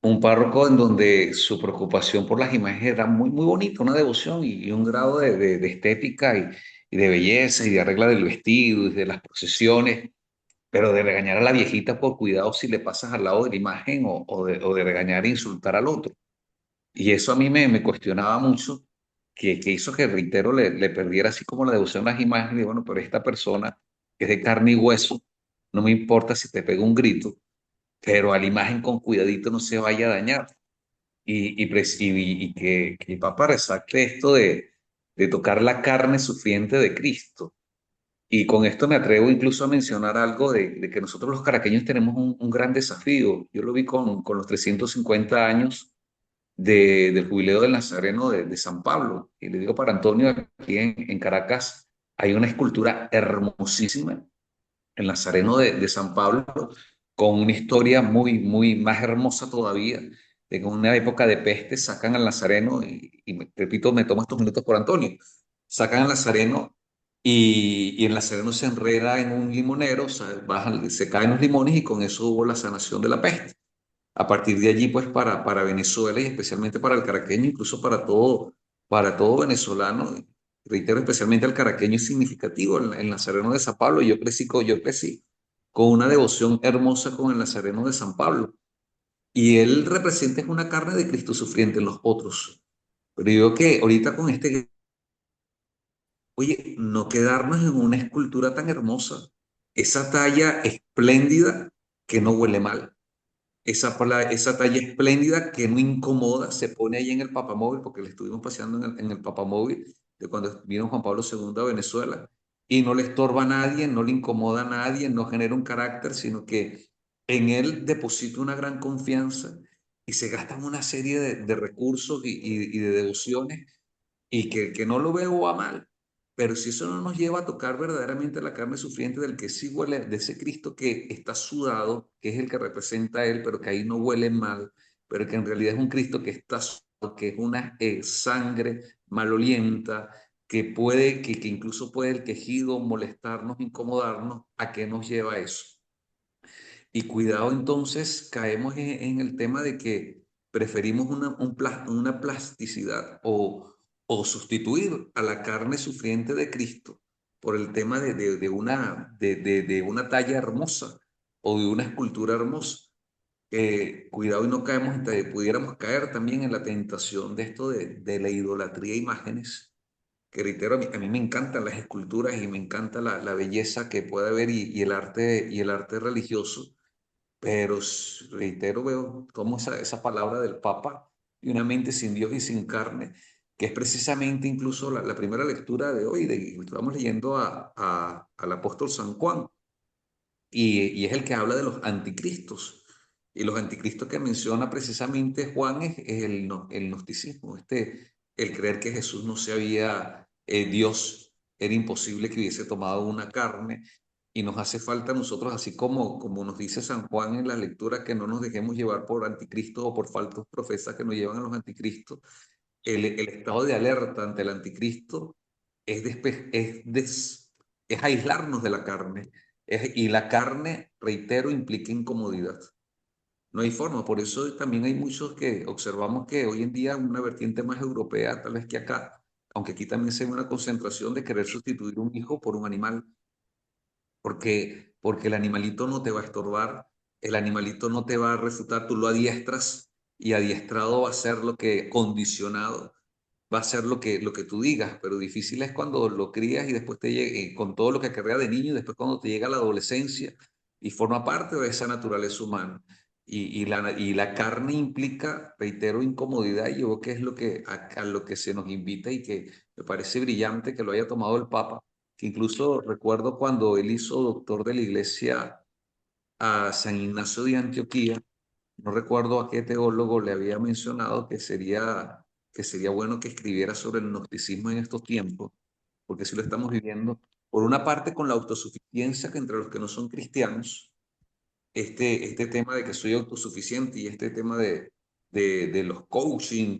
en donde su preocupación por las imágenes era muy, muy bonita, una devoción y un grado de estética y de belleza y de arregla del vestido y de las procesiones, pero de regañar a la viejita por cuidado si le pasas al lado de la imagen o de regañar e insultar al otro. Y eso a mí me cuestionaba mucho, que hizo que, reitero, le perdiera así como la devoción a las imágenes, y bueno, pero esta persona que es de carne y hueso, no me importa si te pega un grito, pero a la imagen con cuidadito no se vaya a dañar y que el Papa resalte esto de tocar la carne sufriente de Cristo. Y con esto me atrevo incluso a mencionar algo de que nosotros los caraqueños tenemos un gran desafío. Yo lo vi con los 350 años del jubileo del Nazareno de San Pablo. Y le digo para Antonio, aquí en Caracas hay una escultura hermosísima, el Nazareno de San Pablo, con una historia muy, muy más hermosa todavía, de que en una época de peste sacan al Nazareno, repito, me tomo estos minutos por Antonio, sacan al Nazareno y el Nazareno se enreda en un limonero, o sea, se caen los limones y con eso hubo la sanación de la peste. A partir de allí, pues para Venezuela y especialmente para el caraqueño, incluso para todo venezolano, reitero, especialmente el caraqueño es significativo el Nazareno de San Pablo. Yo crecí con una devoción hermosa con el Nazareno de San Pablo. Y él representa es una carne de Cristo sufriente en los otros. Pero yo que ahorita con oye, no quedarnos en una escultura tan hermosa, esa talla espléndida que no huele mal. Esa talla espléndida que no incomoda, se pone ahí en el papamóvil, porque le estuvimos paseando en el papamóvil de cuando vino Juan Pablo II a Venezuela, y no le estorba a nadie, no le incomoda a nadie, no genera un carácter, sino que en él deposita una gran confianza y se gastan una serie de recursos y de devociones y que no lo veo a mal. Pero si eso no nos lleva a tocar verdaderamente la carne sufriente del que sí huele, de ese Cristo que está sudado, que es el que representa a Él, pero que ahí no huele mal, pero que en realidad es un Cristo que está sudado, que es una sangre malolienta, que incluso puede el quejido molestarnos, incomodarnos, ¿a qué nos lleva eso? Y cuidado entonces, caemos en el tema de que preferimos una plasticidad o sustituir a la carne sufriente de Cristo por el tema de una talla hermosa o de una escultura hermosa. Cuidado y no caemos, pudiéramos caer también en la tentación de esto de la idolatría a imágenes, que reitero, a mí me encantan las esculturas y me encanta la belleza que puede haber y el arte religioso, pero reitero, veo, tomo esa palabra del Papa y una mente sin Dios y sin carne, que es precisamente incluso la primera lectura de hoy, estamos leyendo al apóstol San Juan, y es el que habla de los anticristos. Y los anticristos que menciona precisamente Juan es el gnosticismo, el creer que Jesús no se había, Dios, era imposible que hubiese tomado una carne, y nos hace falta a nosotros, así como nos dice San Juan en la lectura, que no nos dejemos llevar por anticristos o por falsos profetas que nos llevan a los anticristos. El estado de alerta ante el anticristo es, es aislarnos de la carne. Y la carne, reitero, implica incomodidad. No hay forma, por eso también hay muchos que observamos que hoy en día una vertiente más europea, tal vez que acá, aunque aquí también se ve una concentración de querer sustituir un hijo por un animal, porque el animalito no te va a estorbar, el animalito no te va a refutar, tú lo adiestras y adiestrado va a ser lo que, condicionado, va a ser lo que tú digas, pero difícil es cuando lo crías y después te llegue, con todo lo que acarrea de niño y después cuando te llega la adolescencia y forma parte de esa naturaleza humana. Y la carne implica, reitero, incomodidad, y yo creo que es lo que, a lo que se nos invita y que me parece brillante que lo haya tomado el Papa, que incluso recuerdo cuando él hizo doctor de la iglesia a San Ignacio de Antioquía, no recuerdo a qué teólogo le había mencionado que sería bueno que escribiera sobre el gnosticismo en estos tiempos, porque si lo estamos viviendo, por una parte con la autosuficiencia que entre los que no son cristianos, este tema de que soy autosuficiente y este tema de los coaching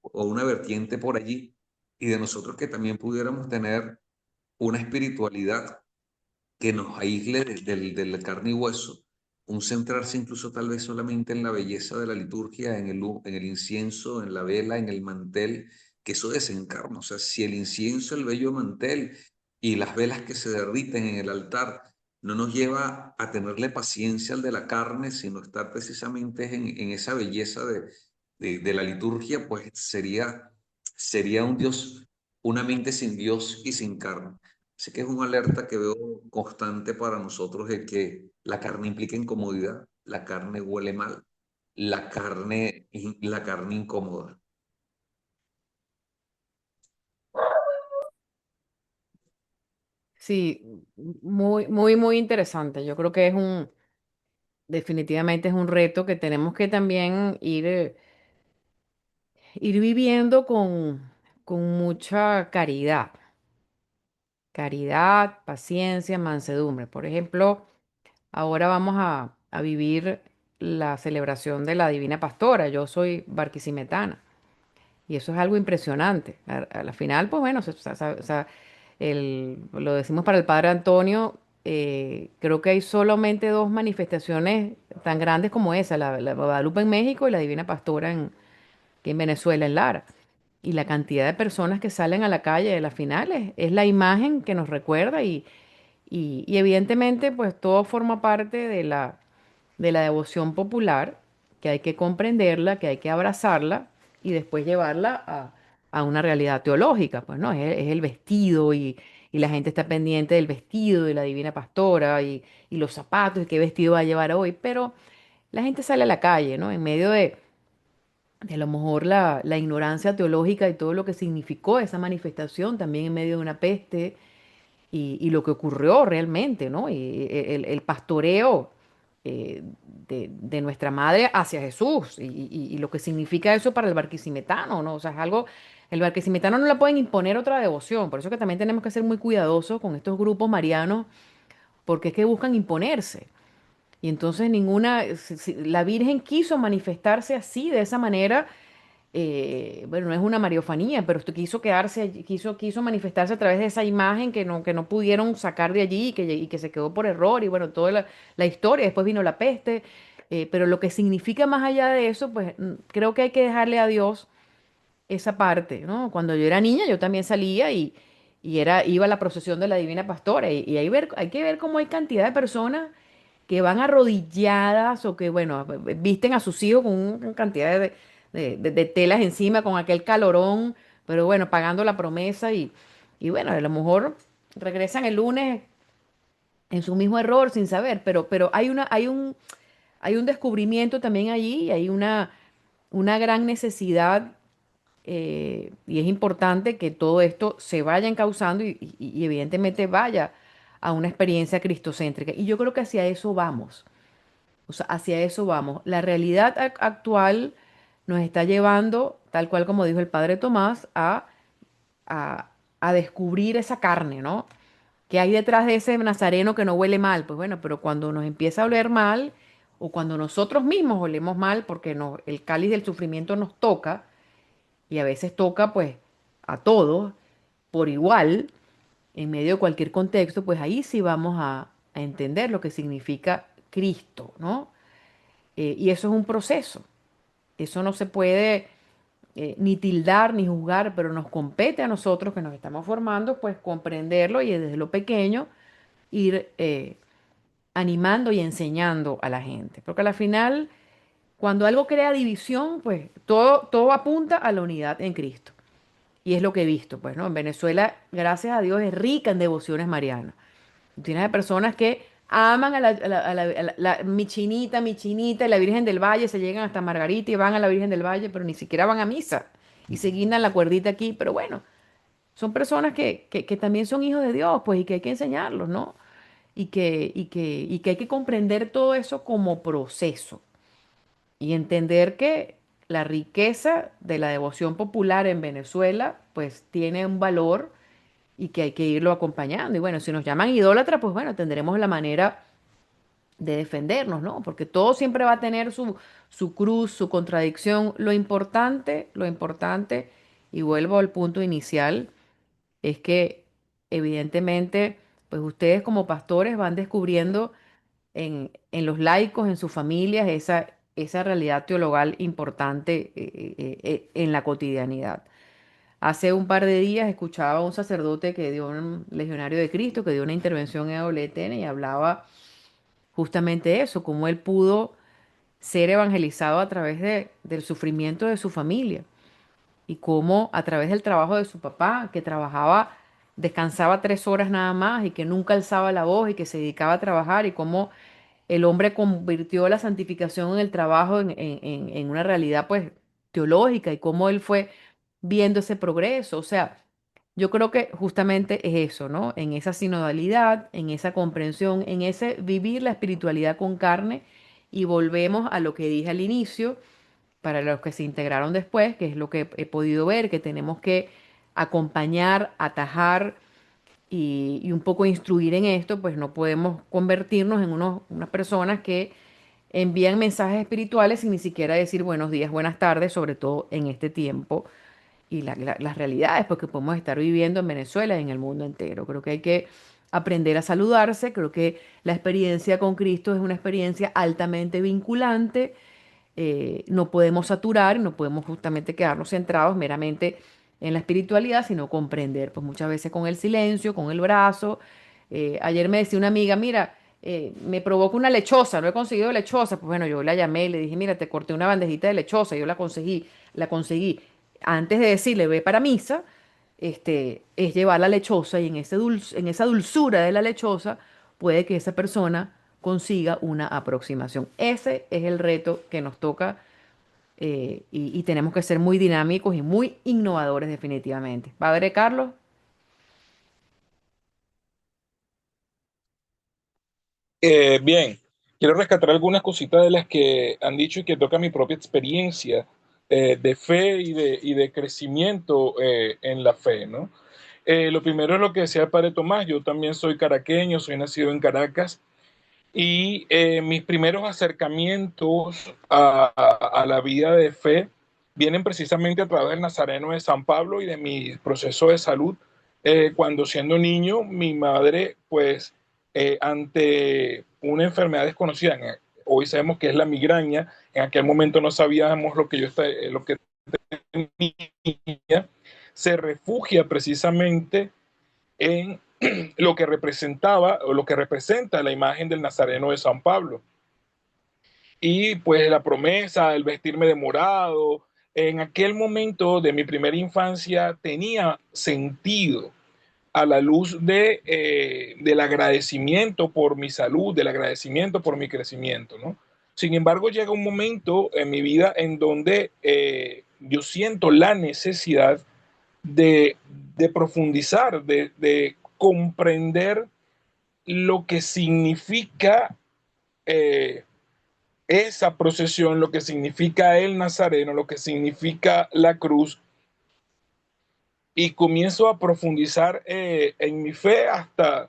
o una vertiente por allí, y de nosotros que también pudiéramos tener una espiritualidad que nos aísle del carne y hueso, un centrarse incluso tal vez solamente en la belleza de la liturgia, en el incienso, en la vela, en el mantel, que eso desencarna. O sea, si el incienso, el bello mantel y las velas que se derriten en el altar no nos lleva a tenerle paciencia al de la carne, sino estar precisamente en esa belleza de la liturgia, pues sería un Dios, una mente sin Dios y sin carne. Así que es una alerta que veo constante para nosotros de que la carne implica incomodidad, la carne huele mal, la carne incómoda. Sí, muy, muy, muy interesante. Yo creo que definitivamente es un reto que tenemos que también ir viviendo con mucha caridad. Caridad, paciencia, mansedumbre. Por ejemplo, ahora vamos a vivir la celebración de la Divina Pastora. Yo soy barquisimetana y eso es algo impresionante. A la final, pues bueno, lo decimos para el Padre Antonio, creo que hay solamente dos manifestaciones tan grandes como esa, la Guadalupe en México y la Divina Pastora aquí en Venezuela, en Lara. Y la cantidad de personas que salen a la calle de las finales es la imagen que nos recuerda y evidentemente pues todo forma parte de la devoción popular, que hay que comprenderla, que hay que abrazarla y después llevarla a una realidad teológica, pues no, es el vestido y la gente está pendiente del vestido de la Divina Pastora y los zapatos y qué vestido va a llevar hoy, pero la gente sale a la calle, ¿no? En medio de a lo mejor la ignorancia teológica y todo lo que significó esa manifestación, también en medio de una peste y lo que ocurrió realmente, ¿no? Y el pastoreo de nuestra madre hacia Jesús y lo que significa eso para el barquisimetano, ¿no? O sea, es algo, el barquisimetano no le pueden imponer otra devoción, por eso que también tenemos que ser muy cuidadosos con estos grupos marianos, porque es que buscan imponerse. Y entonces la Virgen quiso manifestarse así, de esa manera, bueno, no es una mariofanía, pero esto quiso quedarse, quiso manifestarse a través de esa imagen que no pudieron sacar de allí y que se quedó por error, y bueno, toda la historia, después vino la peste, pero lo que significa más allá de eso, pues creo que hay que dejarle a Dios esa parte, ¿no? Cuando yo era niña, yo también salía iba a la procesión de la Divina Pastora, y hay que ver cómo hay cantidad de personas que van arrodilladas o que, bueno, visten a sus hijos con una cantidad de telas encima, con aquel calorón, pero bueno, pagando la promesa y bueno, a lo mejor regresan el lunes en su mismo error sin saber, pero hay un descubrimiento también allí, y hay una gran necesidad, y es importante que todo esto se vaya encauzando y evidentemente vaya a una experiencia cristocéntrica. Y yo creo que hacia eso vamos. O sea, hacia eso vamos. La realidad actual nos está llevando, tal cual como dijo el padre Tomás, a, a descubrir esa carne, ¿no? ¿Qué hay detrás de ese nazareno que no huele mal? Pues bueno, pero cuando nos empieza a oler mal, o cuando nosotros mismos olemos mal, porque el cáliz del sufrimiento nos toca, y a veces toca pues a todos por igual, en medio de cualquier contexto, pues ahí sí vamos a entender lo que significa Cristo, ¿no? Y eso es un proceso. Eso no se puede ni tildar ni juzgar, pero nos compete a nosotros que nos estamos formando, pues comprenderlo y desde lo pequeño ir animando y enseñando a la gente. Porque al final, cuando algo crea división, pues todo apunta a la unidad en Cristo. Y es lo que he visto, pues, ¿no? En Venezuela, gracias a Dios, es rica en devociones marianas. Tienes a personas que aman mi chinita, y la Virgen del Valle, se llegan hasta Margarita y van a la Virgen del Valle, pero ni siquiera van a misa y se guindan la cuerdita aquí. Pero bueno, son personas que también son hijos de Dios, pues, y que hay que enseñarlos, ¿no? Y que hay que comprender todo eso como proceso y entender que la riqueza de la devoción popular en Venezuela, pues, tiene un valor y que hay que irlo acompañando. Y bueno, si nos llaman idólatra, pues bueno, tendremos la manera de defendernos, ¿no? Porque todo siempre va a tener su cruz, su contradicción. Lo importante, y vuelvo al punto inicial, es que evidentemente, pues ustedes como pastores van descubriendo en los laicos, en sus familias, esa realidad teologal importante en la cotidianidad. Hace un par de días escuchaba a un sacerdote que dio un legionario de Cristo, que dio una intervención en WTN y hablaba justamente de eso, cómo él pudo ser evangelizado a través del sufrimiento de su familia y cómo a través del trabajo de su papá, que trabajaba, descansaba 3 horas nada más y que nunca alzaba la voz y que se dedicaba a trabajar, y cómo el hombre convirtió la santificación en el trabajo en una realidad pues teológica, y cómo él fue viendo ese progreso. O sea, yo creo que justamente es eso, ¿no? En esa sinodalidad, en esa comprensión, en ese vivir la espiritualidad con carne, y volvemos a lo que dije al inicio, para los que se integraron después, que es lo que he podido ver, que tenemos que acompañar, atajar y un poco instruir en esto, pues no podemos convertirnos en unas personas que envían mensajes espirituales sin ni siquiera decir buenos días, buenas tardes, sobre todo en este tiempo y las realidades pues, que podemos estar viviendo en Venezuela y en el mundo entero. Creo que hay que aprender a saludarse. Creo que la experiencia con Cristo es una experiencia altamente vinculante. No podemos saturar, no podemos justamente quedarnos centrados meramente en la espiritualidad, sino comprender, pues muchas veces con el silencio, con el brazo. Ayer me decía una amiga, mira, me provoca una lechosa, no he conseguido lechosa. Pues bueno, yo la llamé y le dije, mira, te corté una bandejita de lechosa, yo la conseguí. Antes de decirle, ve para misa, es llevar la lechosa y en esa dulzura de la lechosa puede que esa persona consiga una aproximación. Ese es el reto que nos toca y tenemos que ser muy dinámicos y muy innovadores definitivamente. Padre Carlos. Bien, quiero rescatar algunas cositas de las que han dicho y que toca mi propia experiencia de fe y de crecimiento en la fe, ¿no? Lo primero es lo que decía el padre Tomás. Yo también soy caraqueño, soy nacido en Caracas y mis primeros acercamientos a la vida de fe vienen precisamente a través del Nazareno de San Pablo y de mi proceso de salud. Cuando siendo niño, mi madre, pues, ante una enfermedad desconocida, hoy sabemos que es la migraña, en aquel momento no sabíamos lo que tenía, se refugia precisamente en lo que representaba o lo que representa la imagen del Nazareno de San Pablo. Y pues la promesa, el vestirme de morado, en aquel momento de mi primera infancia tenía sentido a la luz del agradecimiento por mi salud, del agradecimiento por mi crecimiento, ¿no? Sin embargo, llega un momento en mi vida en donde yo siento la necesidad de, de profundizar, de comprender lo que significa eh, esa procesión, lo que significa el Nazareno, lo que significa la cruz, y comienzo a profundizar en mi fe hasta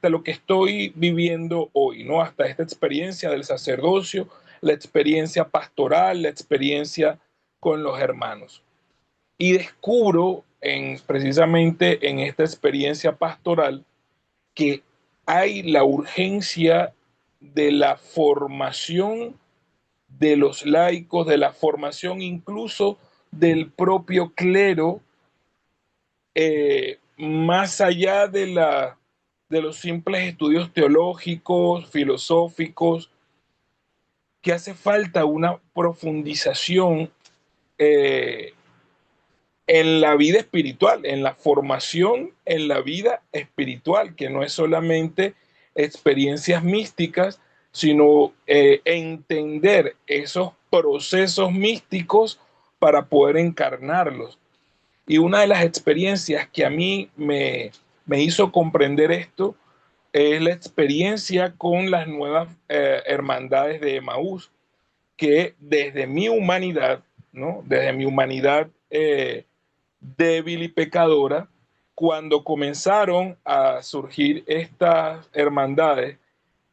lo que estoy viviendo hoy, ¿no? Hasta esta experiencia del sacerdocio, la experiencia pastoral, la experiencia con los hermanos. Y descubro precisamente en esta experiencia pastoral que hay la urgencia de la formación de los laicos, de la formación incluso del propio clero, más allá de los simples estudios teológicos, filosóficos, que hace falta una profundización eh, en la vida espiritual, en la formación en la vida espiritual, que no es solamente experiencias místicas, sino entender esos procesos místicos para poder encarnarlos. Y una de las experiencias que a mí me hizo comprender esto es la experiencia con las nuevas hermandades de Emaús, que desde mi humanidad, ¿no? Desde mi humanidad débil y pecadora, cuando comenzaron a surgir estas hermandades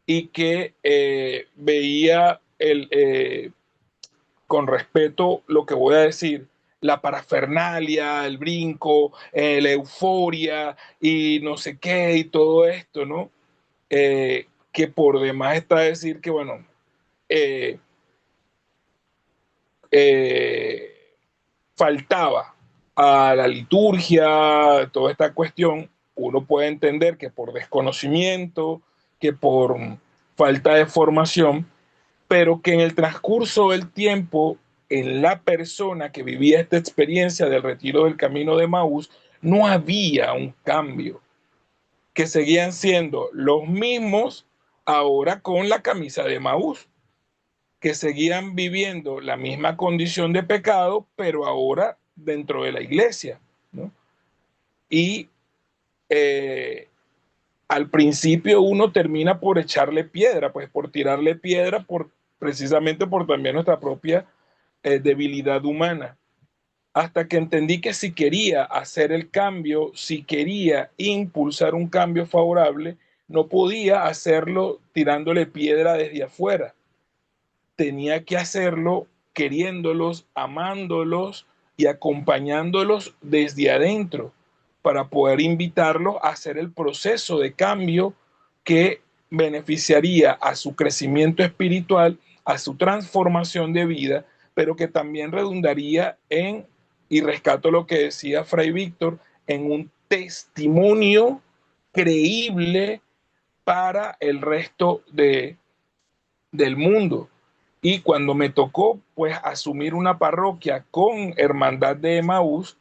y que veía con respeto lo que voy a decir, la parafernalia, el brinco, la euforia y no sé qué y todo esto, ¿no? Que por demás está decir que, bueno, eh, eh, faltaba a la liturgia, toda esta cuestión. Uno puede entender que por desconocimiento, que por falta de formación, pero que en el transcurso del tiempo, en la persona que vivía esta experiencia del retiro del camino de Maús, no había un cambio, que seguían siendo los mismos ahora con la camisa de Maús, que seguían viviendo la misma condición de pecado, pero ahora dentro de la iglesia, ¿no? Y eh, al principio uno termina por echarle piedra, pues por tirarle piedra, precisamente por también nuestra propia debilidad humana. Hasta que entendí que si quería hacer el cambio, si quería impulsar un cambio favorable, no podía hacerlo tirándole piedra desde afuera. Tenía que hacerlo queriéndolos, amándolos y acompañándolos desde adentro para poder invitarlos a hacer el proceso de cambio que beneficiaría a su crecimiento espiritual, a su transformación de vida, pero que también redundaría en, y rescato lo que decía Fray Víctor, en un testimonio creíble para el resto del mundo. Y cuando me tocó pues asumir una parroquia con Hermandad de Emaús,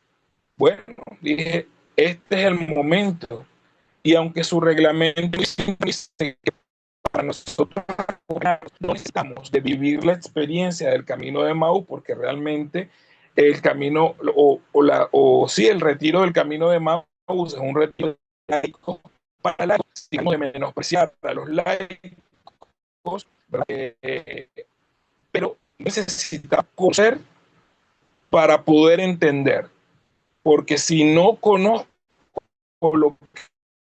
Bueno, dije, este es el momento. Y aunque su reglamento dice que para nosotros no necesitamos de vivir la experiencia del camino de Maús, porque realmente el camino, sí, el retiro del camino de Maús es un retiro laico para laicos, digamos, de menospreciar a los laicos, eh, pero necesitamos conocer para poder entender, porque si no conozco lo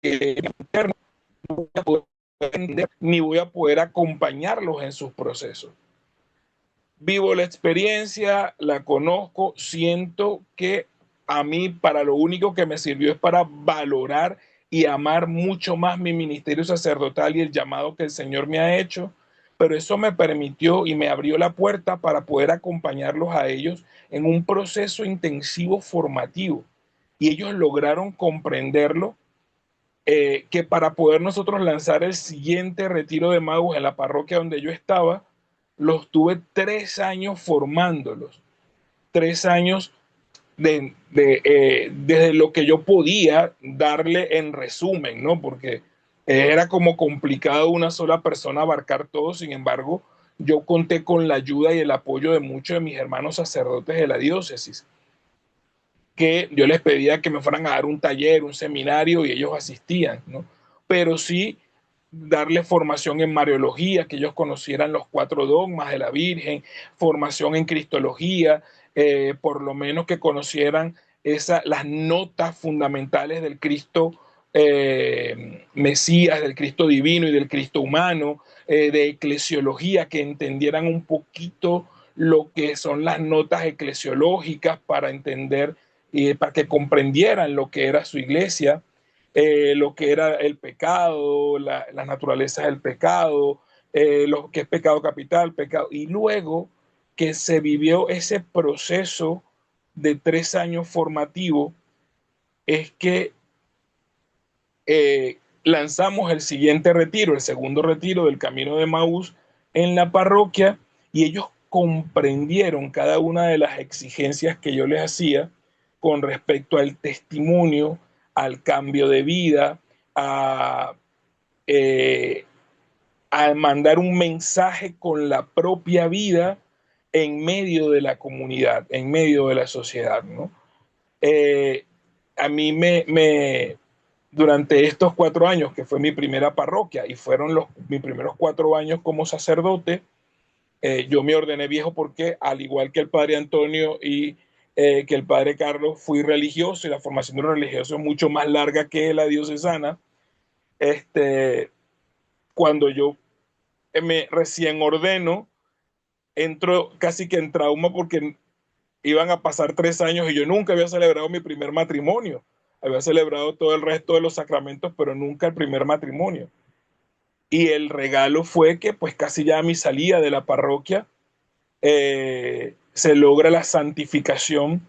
que es interno, no voy a poder entender, ni voy a poder acompañarlos en sus procesos. Vivo la experiencia, la conozco, siento que a mí para lo único que me sirvió es para valorar y amar mucho más mi ministerio sacerdotal y el llamado que el Señor me ha hecho, pero eso me permitió y me abrió la puerta para poder acompañarlos a ellos en un proceso intensivo formativo. Y ellos lograron comprenderlo, que para poder nosotros lanzar el siguiente retiro de magos en la parroquia donde yo estaba, los tuve 3 años formándolos, 3 años desde lo que yo podía darle en resumen, ¿no? Porque era como complicado una sola persona abarcar todo. Sin embargo, yo conté con la ayuda y el apoyo de muchos de mis hermanos sacerdotes de la diócesis, que yo les pedía que me fueran a dar un taller, un seminario, y ellos asistían, ¿no? Pero sí darle formación en Mariología, que ellos conocieran los 4 dogmas de la Virgen, formación en Cristología, por lo menos que conocieran las notas fundamentales del Cristo Mesías, del Cristo divino y del Cristo humano, de eclesiología, que entendieran un poquito lo que son las notas eclesiológicas para entender y para que comprendieran lo que era su iglesia, lo que era el pecado, las naturalezas del pecado, lo que es pecado capital, pecado. Y luego que se vivió ese proceso de 3 años formativo, es que lanzamos el siguiente retiro, el segundo retiro del Camino de Maús en la parroquia, y ellos comprendieron cada una de las exigencias que yo les hacía con respecto al testimonio, al cambio de vida, a, eh, a mandar un mensaje con la propia vida en medio de la comunidad, en medio de la sociedad, ¿no? Eh, a mí durante estos 4 años, que fue mi primera parroquia y fueron mis primeros 4 años como sacerdote, yo me ordené viejo porque, al igual que el padre Antonio y que el padre Carlos, fui religioso, y la formación de un religioso es mucho más larga que la diocesana. Cuando yo me recién ordeno, entro casi que en trauma porque iban a pasar 3 años y yo nunca había celebrado mi primer matrimonio. Había celebrado todo el resto de los sacramentos, pero nunca el primer matrimonio. Y el regalo fue que, pues, casi ya a mi salida de la parroquia, se logra la santificación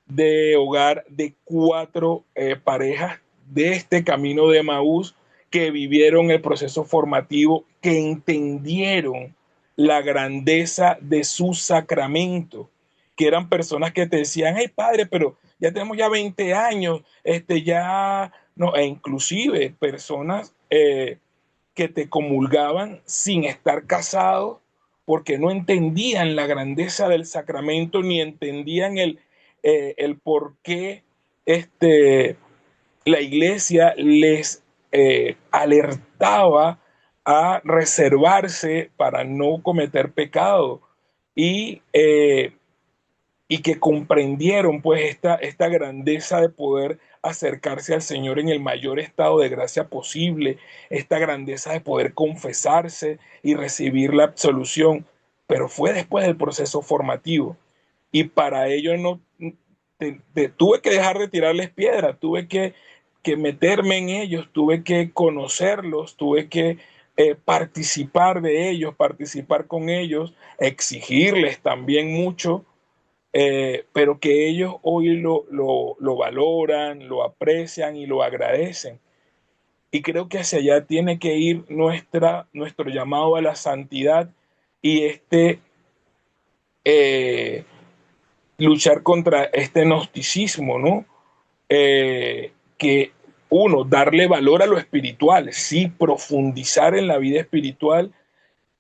de hogar de 4 parejas de este camino de Maús, que vivieron el proceso formativo, que entendieron la grandeza de su sacramento, que eran personas que te decían, hey padre, pero ya tenemos ya 20 años, ya, no, e inclusive personas que te comulgaban sin estar casados, porque no entendían la grandeza del sacramento, ni entendían el por qué la iglesia les alertaba a reservarse para no cometer pecado, y, eh, y que comprendieron pues esta grandeza de poder acercarse al Señor en el mayor estado de gracia posible, esta grandeza de poder confesarse y recibir la absolución. Pero fue después del proceso formativo, y para ello no tuve que dejar de tirarles piedra, tuve que meterme en ellos, tuve que conocerlos, tuve que participar de ellos, participar con ellos, exigirles también mucho, pero que ellos hoy lo valoran, lo aprecian y lo agradecen. Y creo que hacia allá tiene que ir nuestro llamado a la santidad, y eh, luchar contra este gnosticismo, ¿no? que uno, darle valor a lo espiritual, sí, profundizar en la vida espiritual,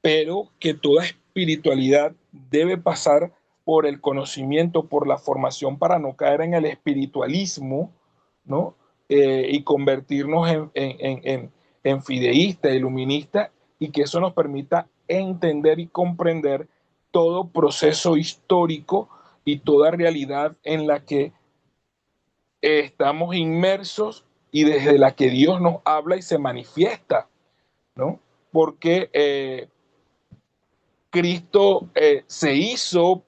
pero que toda espiritualidad debe pasar por el conocimiento, por la formación para no caer en el espiritualismo, ¿no? Y convertirnos en fideísta, iluminista, y que eso nos permita entender y comprender todo proceso histórico y toda realidad en la que estamos inmersos y desde la que Dios nos habla y se manifiesta, ¿no? Porque Cristo se hizo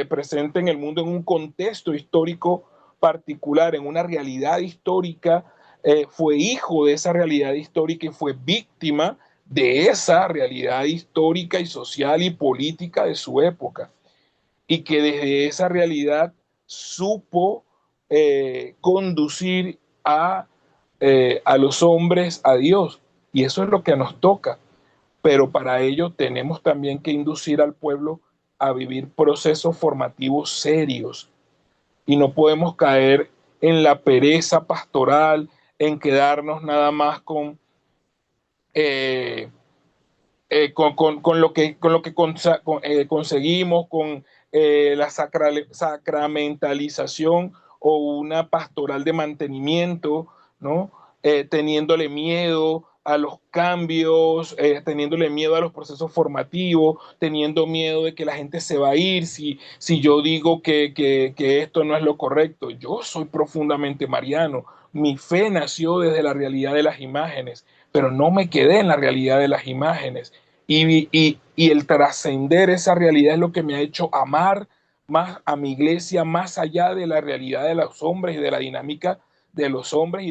presente en el mundo en un contexto histórico particular, en una realidad histórica, fue hijo de esa realidad histórica y fue víctima de esa realidad histórica y social y política de su época. Y que desde esa realidad supo conducir a los hombres a Dios. Y eso es lo que nos toca, pero para ello tenemos también que inducir al pueblo a vivir procesos formativos serios y no podemos caer en la pereza pastoral, en quedarnos nada más eh, con lo que conseguimos, con la sacramentalización o una pastoral de mantenimiento, ¿no? Teniéndole miedo a los cambios, teniéndole miedo a los procesos formativos, teniendo miedo de que la gente se va a ir si yo digo que esto no es lo correcto. Yo soy profundamente mariano. Mi fe nació desde la realidad de las imágenes, pero no me quedé en la realidad de las imágenes. Y el trascender esa realidad es lo que me ha hecho amar más a mi iglesia, más allá de la realidad de los hombres y de la dinámica de los hombres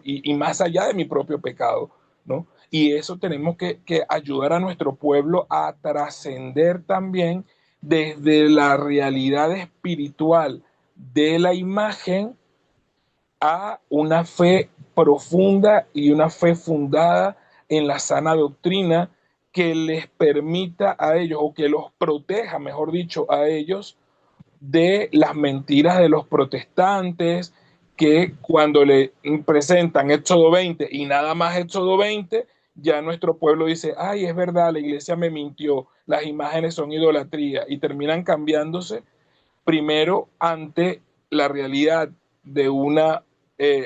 y más allá de mi propio pecado, ¿no? Y eso tenemos que ayudar a nuestro pueblo a trascender también desde la realidad espiritual de la imagen a una fe profunda y una fe fundada en la sana doctrina que les permita a ellos, o que los proteja, mejor dicho, a ellos de las mentiras de los protestantes, que cuando le presentan Éxodo 20 y nada más Éxodo 20, ya nuestro pueblo dice, ay, es verdad, la iglesia me mintió, las imágenes son idolatría, y terminan cambiándose primero ante la realidad de una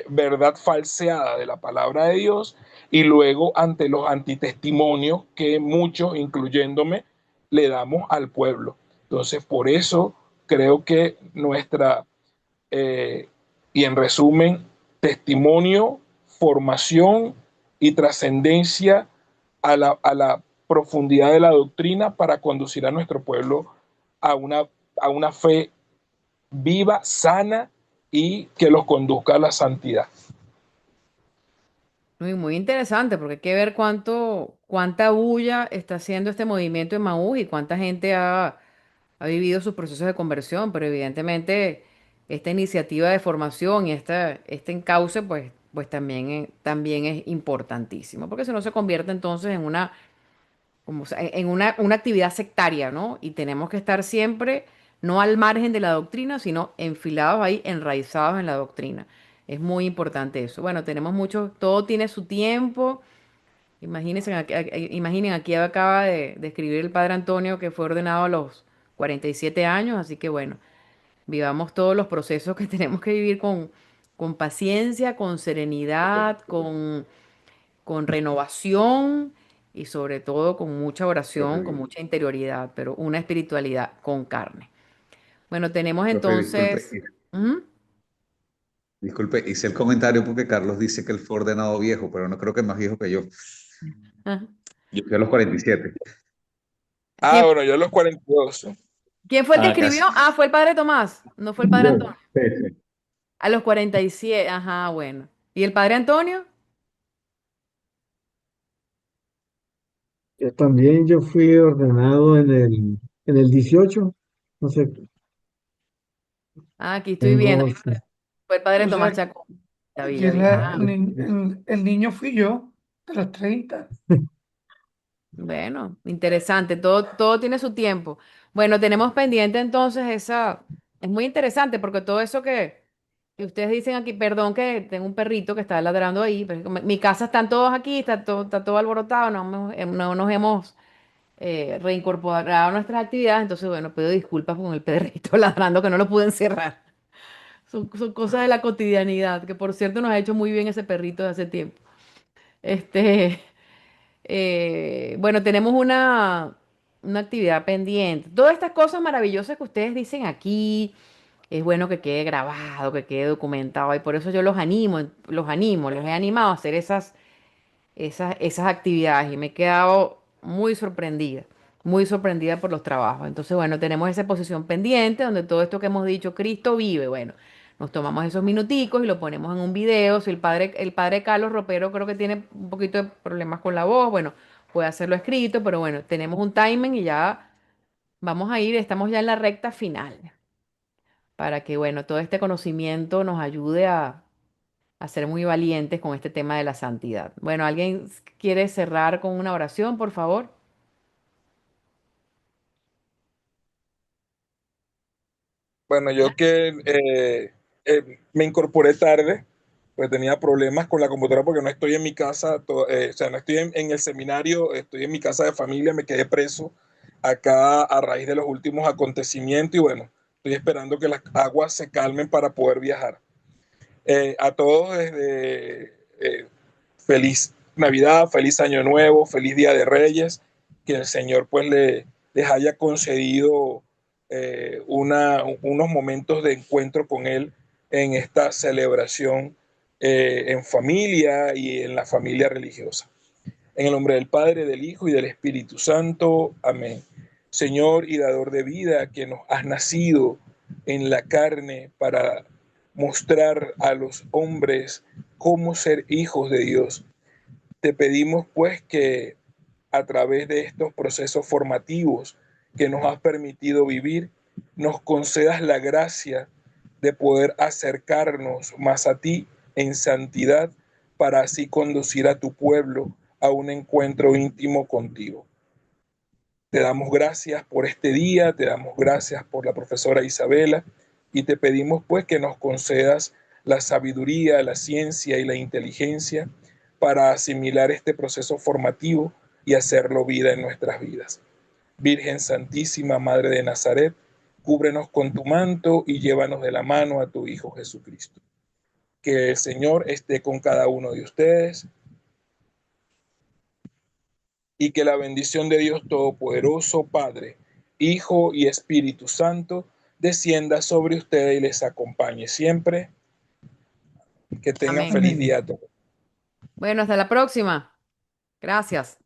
verdad falseada de la palabra de Dios, y luego ante los antitestimonios que muchos, incluyéndome, le damos al pueblo. Entonces, por eso creo que eh, y en resumen, testimonio, formación y trascendencia a la profundidad de la doctrina para conducir a nuestro pueblo a una fe viva, sana y que los conduzca a la santidad. Muy interesante, porque hay que ver cuánta bulla está haciendo este movimiento en Maús y cuánta gente ha vivido sus procesos de conversión, pero evidentemente esta iniciativa de formación y este encauce, pues también es importantísimo, porque si no se convierte entonces en una actividad sectaria, ¿no? Y tenemos que estar siempre no al margen de la doctrina, sino enfilados ahí, enraizados en la doctrina. Es muy importante eso. Bueno, tenemos mucho, todo tiene su tiempo. Imagínense, imaginen, aquí acaba de escribir el padre Antonio que fue ordenado a los 47 años, así que bueno, vivamos todos los procesos que tenemos que vivir con paciencia, con serenidad, con renovación y sobre todo con mucha oración, con Profe, mucha interioridad, pero una espiritualidad con carne. Bueno, tenemos profe, disculpe, entonces... Ujú. disculpe, hice el comentario porque Carlos dice que él fue ordenado viejo, pero no creo que es más viejo que yo. Ajá. Yo fui a los 47. ¿Quién, Bueno, yo a los 42. quién fue el que Ah, escribió? casi. Ah, fue el padre Tomás, no fue el padre Yo, Antonio. sí, sí. A los 47, ajá, bueno. ¿Y el padre Antonio? Yo también yo fui ordenado en el 18, no sé, Ah, aquí estoy viendo. tengo, sí. Fue el padre O Tomás sea, Chacón. Ya vi, aquí ya vi. Ah, el niño fui yo, de los 30. bueno, interesante. Todo tiene su tiempo. Bueno, tenemos pendiente entonces esa. Es muy interesante porque todo eso Y ustedes dicen aquí, perdón que tengo un perrito que está ladrando ahí, pero es que mi casa están todos aquí, está todo alborotado, no nos hemos reincorporado a nuestras actividades, entonces bueno, pido disculpas con el perrito ladrando que no lo pude encerrar. Son cosas de la cotidianidad, que por cierto nos ha hecho muy bien ese perrito de hace tiempo. Este, bueno, tenemos una actividad pendiente. Todas estas cosas maravillosas que ustedes dicen aquí, es bueno que quede grabado, que quede documentado, y por eso yo los he animado a hacer esas actividades y me he quedado muy sorprendida por los trabajos. Entonces, bueno, tenemos esa posición pendiente donde todo esto que hemos dicho, Cristo vive, bueno, nos tomamos esos minuticos y lo ponemos en un video. Si el padre Carlos Ropero creo que tiene un poquito de problemas con la voz, bueno, puede hacerlo escrito, pero bueno, tenemos un timing y ya vamos a ir, estamos ya en la recta final para que, bueno, todo este conocimiento nos ayude a ser muy valientes con este tema de la santidad. Bueno, ¿alguien quiere cerrar con una oración, por favor? Bueno, yo que me incorporé tarde, pues tenía problemas con la computadora porque no estoy en mi casa, o sea, no estoy en el seminario, estoy en mi casa de familia, me quedé preso acá a raíz de los últimos acontecimientos y bueno, estoy esperando que las aguas se calmen para poder viajar. A todos desde feliz Navidad, feliz Año Nuevo, feliz Día de Reyes, que el Señor pues les haya concedido unos momentos de encuentro con Él en esta celebración en familia y en la familia religiosa. En el nombre del Padre, del Hijo y del Espíritu Santo. Amén. Señor y dador de vida, que nos has nacido en la carne para mostrar a los hombres cómo ser hijos de Dios. Te pedimos pues que a través de estos procesos formativos que nos has permitido vivir, nos concedas la gracia de poder acercarnos más a ti en santidad para así conducir a tu pueblo a un encuentro íntimo contigo. Te damos gracias por este día, te damos gracias por la profesora Isabela y te pedimos pues que nos concedas la sabiduría, la ciencia y la inteligencia para asimilar este proceso formativo y hacerlo vida en nuestras vidas. Virgen Santísima, Madre de Nazaret, cúbrenos con tu manto y llévanos de la mano a tu Hijo Jesucristo. Que el Señor esté con cada uno de ustedes y que la bendición de Dios Todopoderoso, Padre, Hijo y Espíritu Santo, descienda sobre ustedes y les acompañe siempre. Que tengan Amén. feliz Amén. día a todos. Bueno, hasta la próxima. Gracias.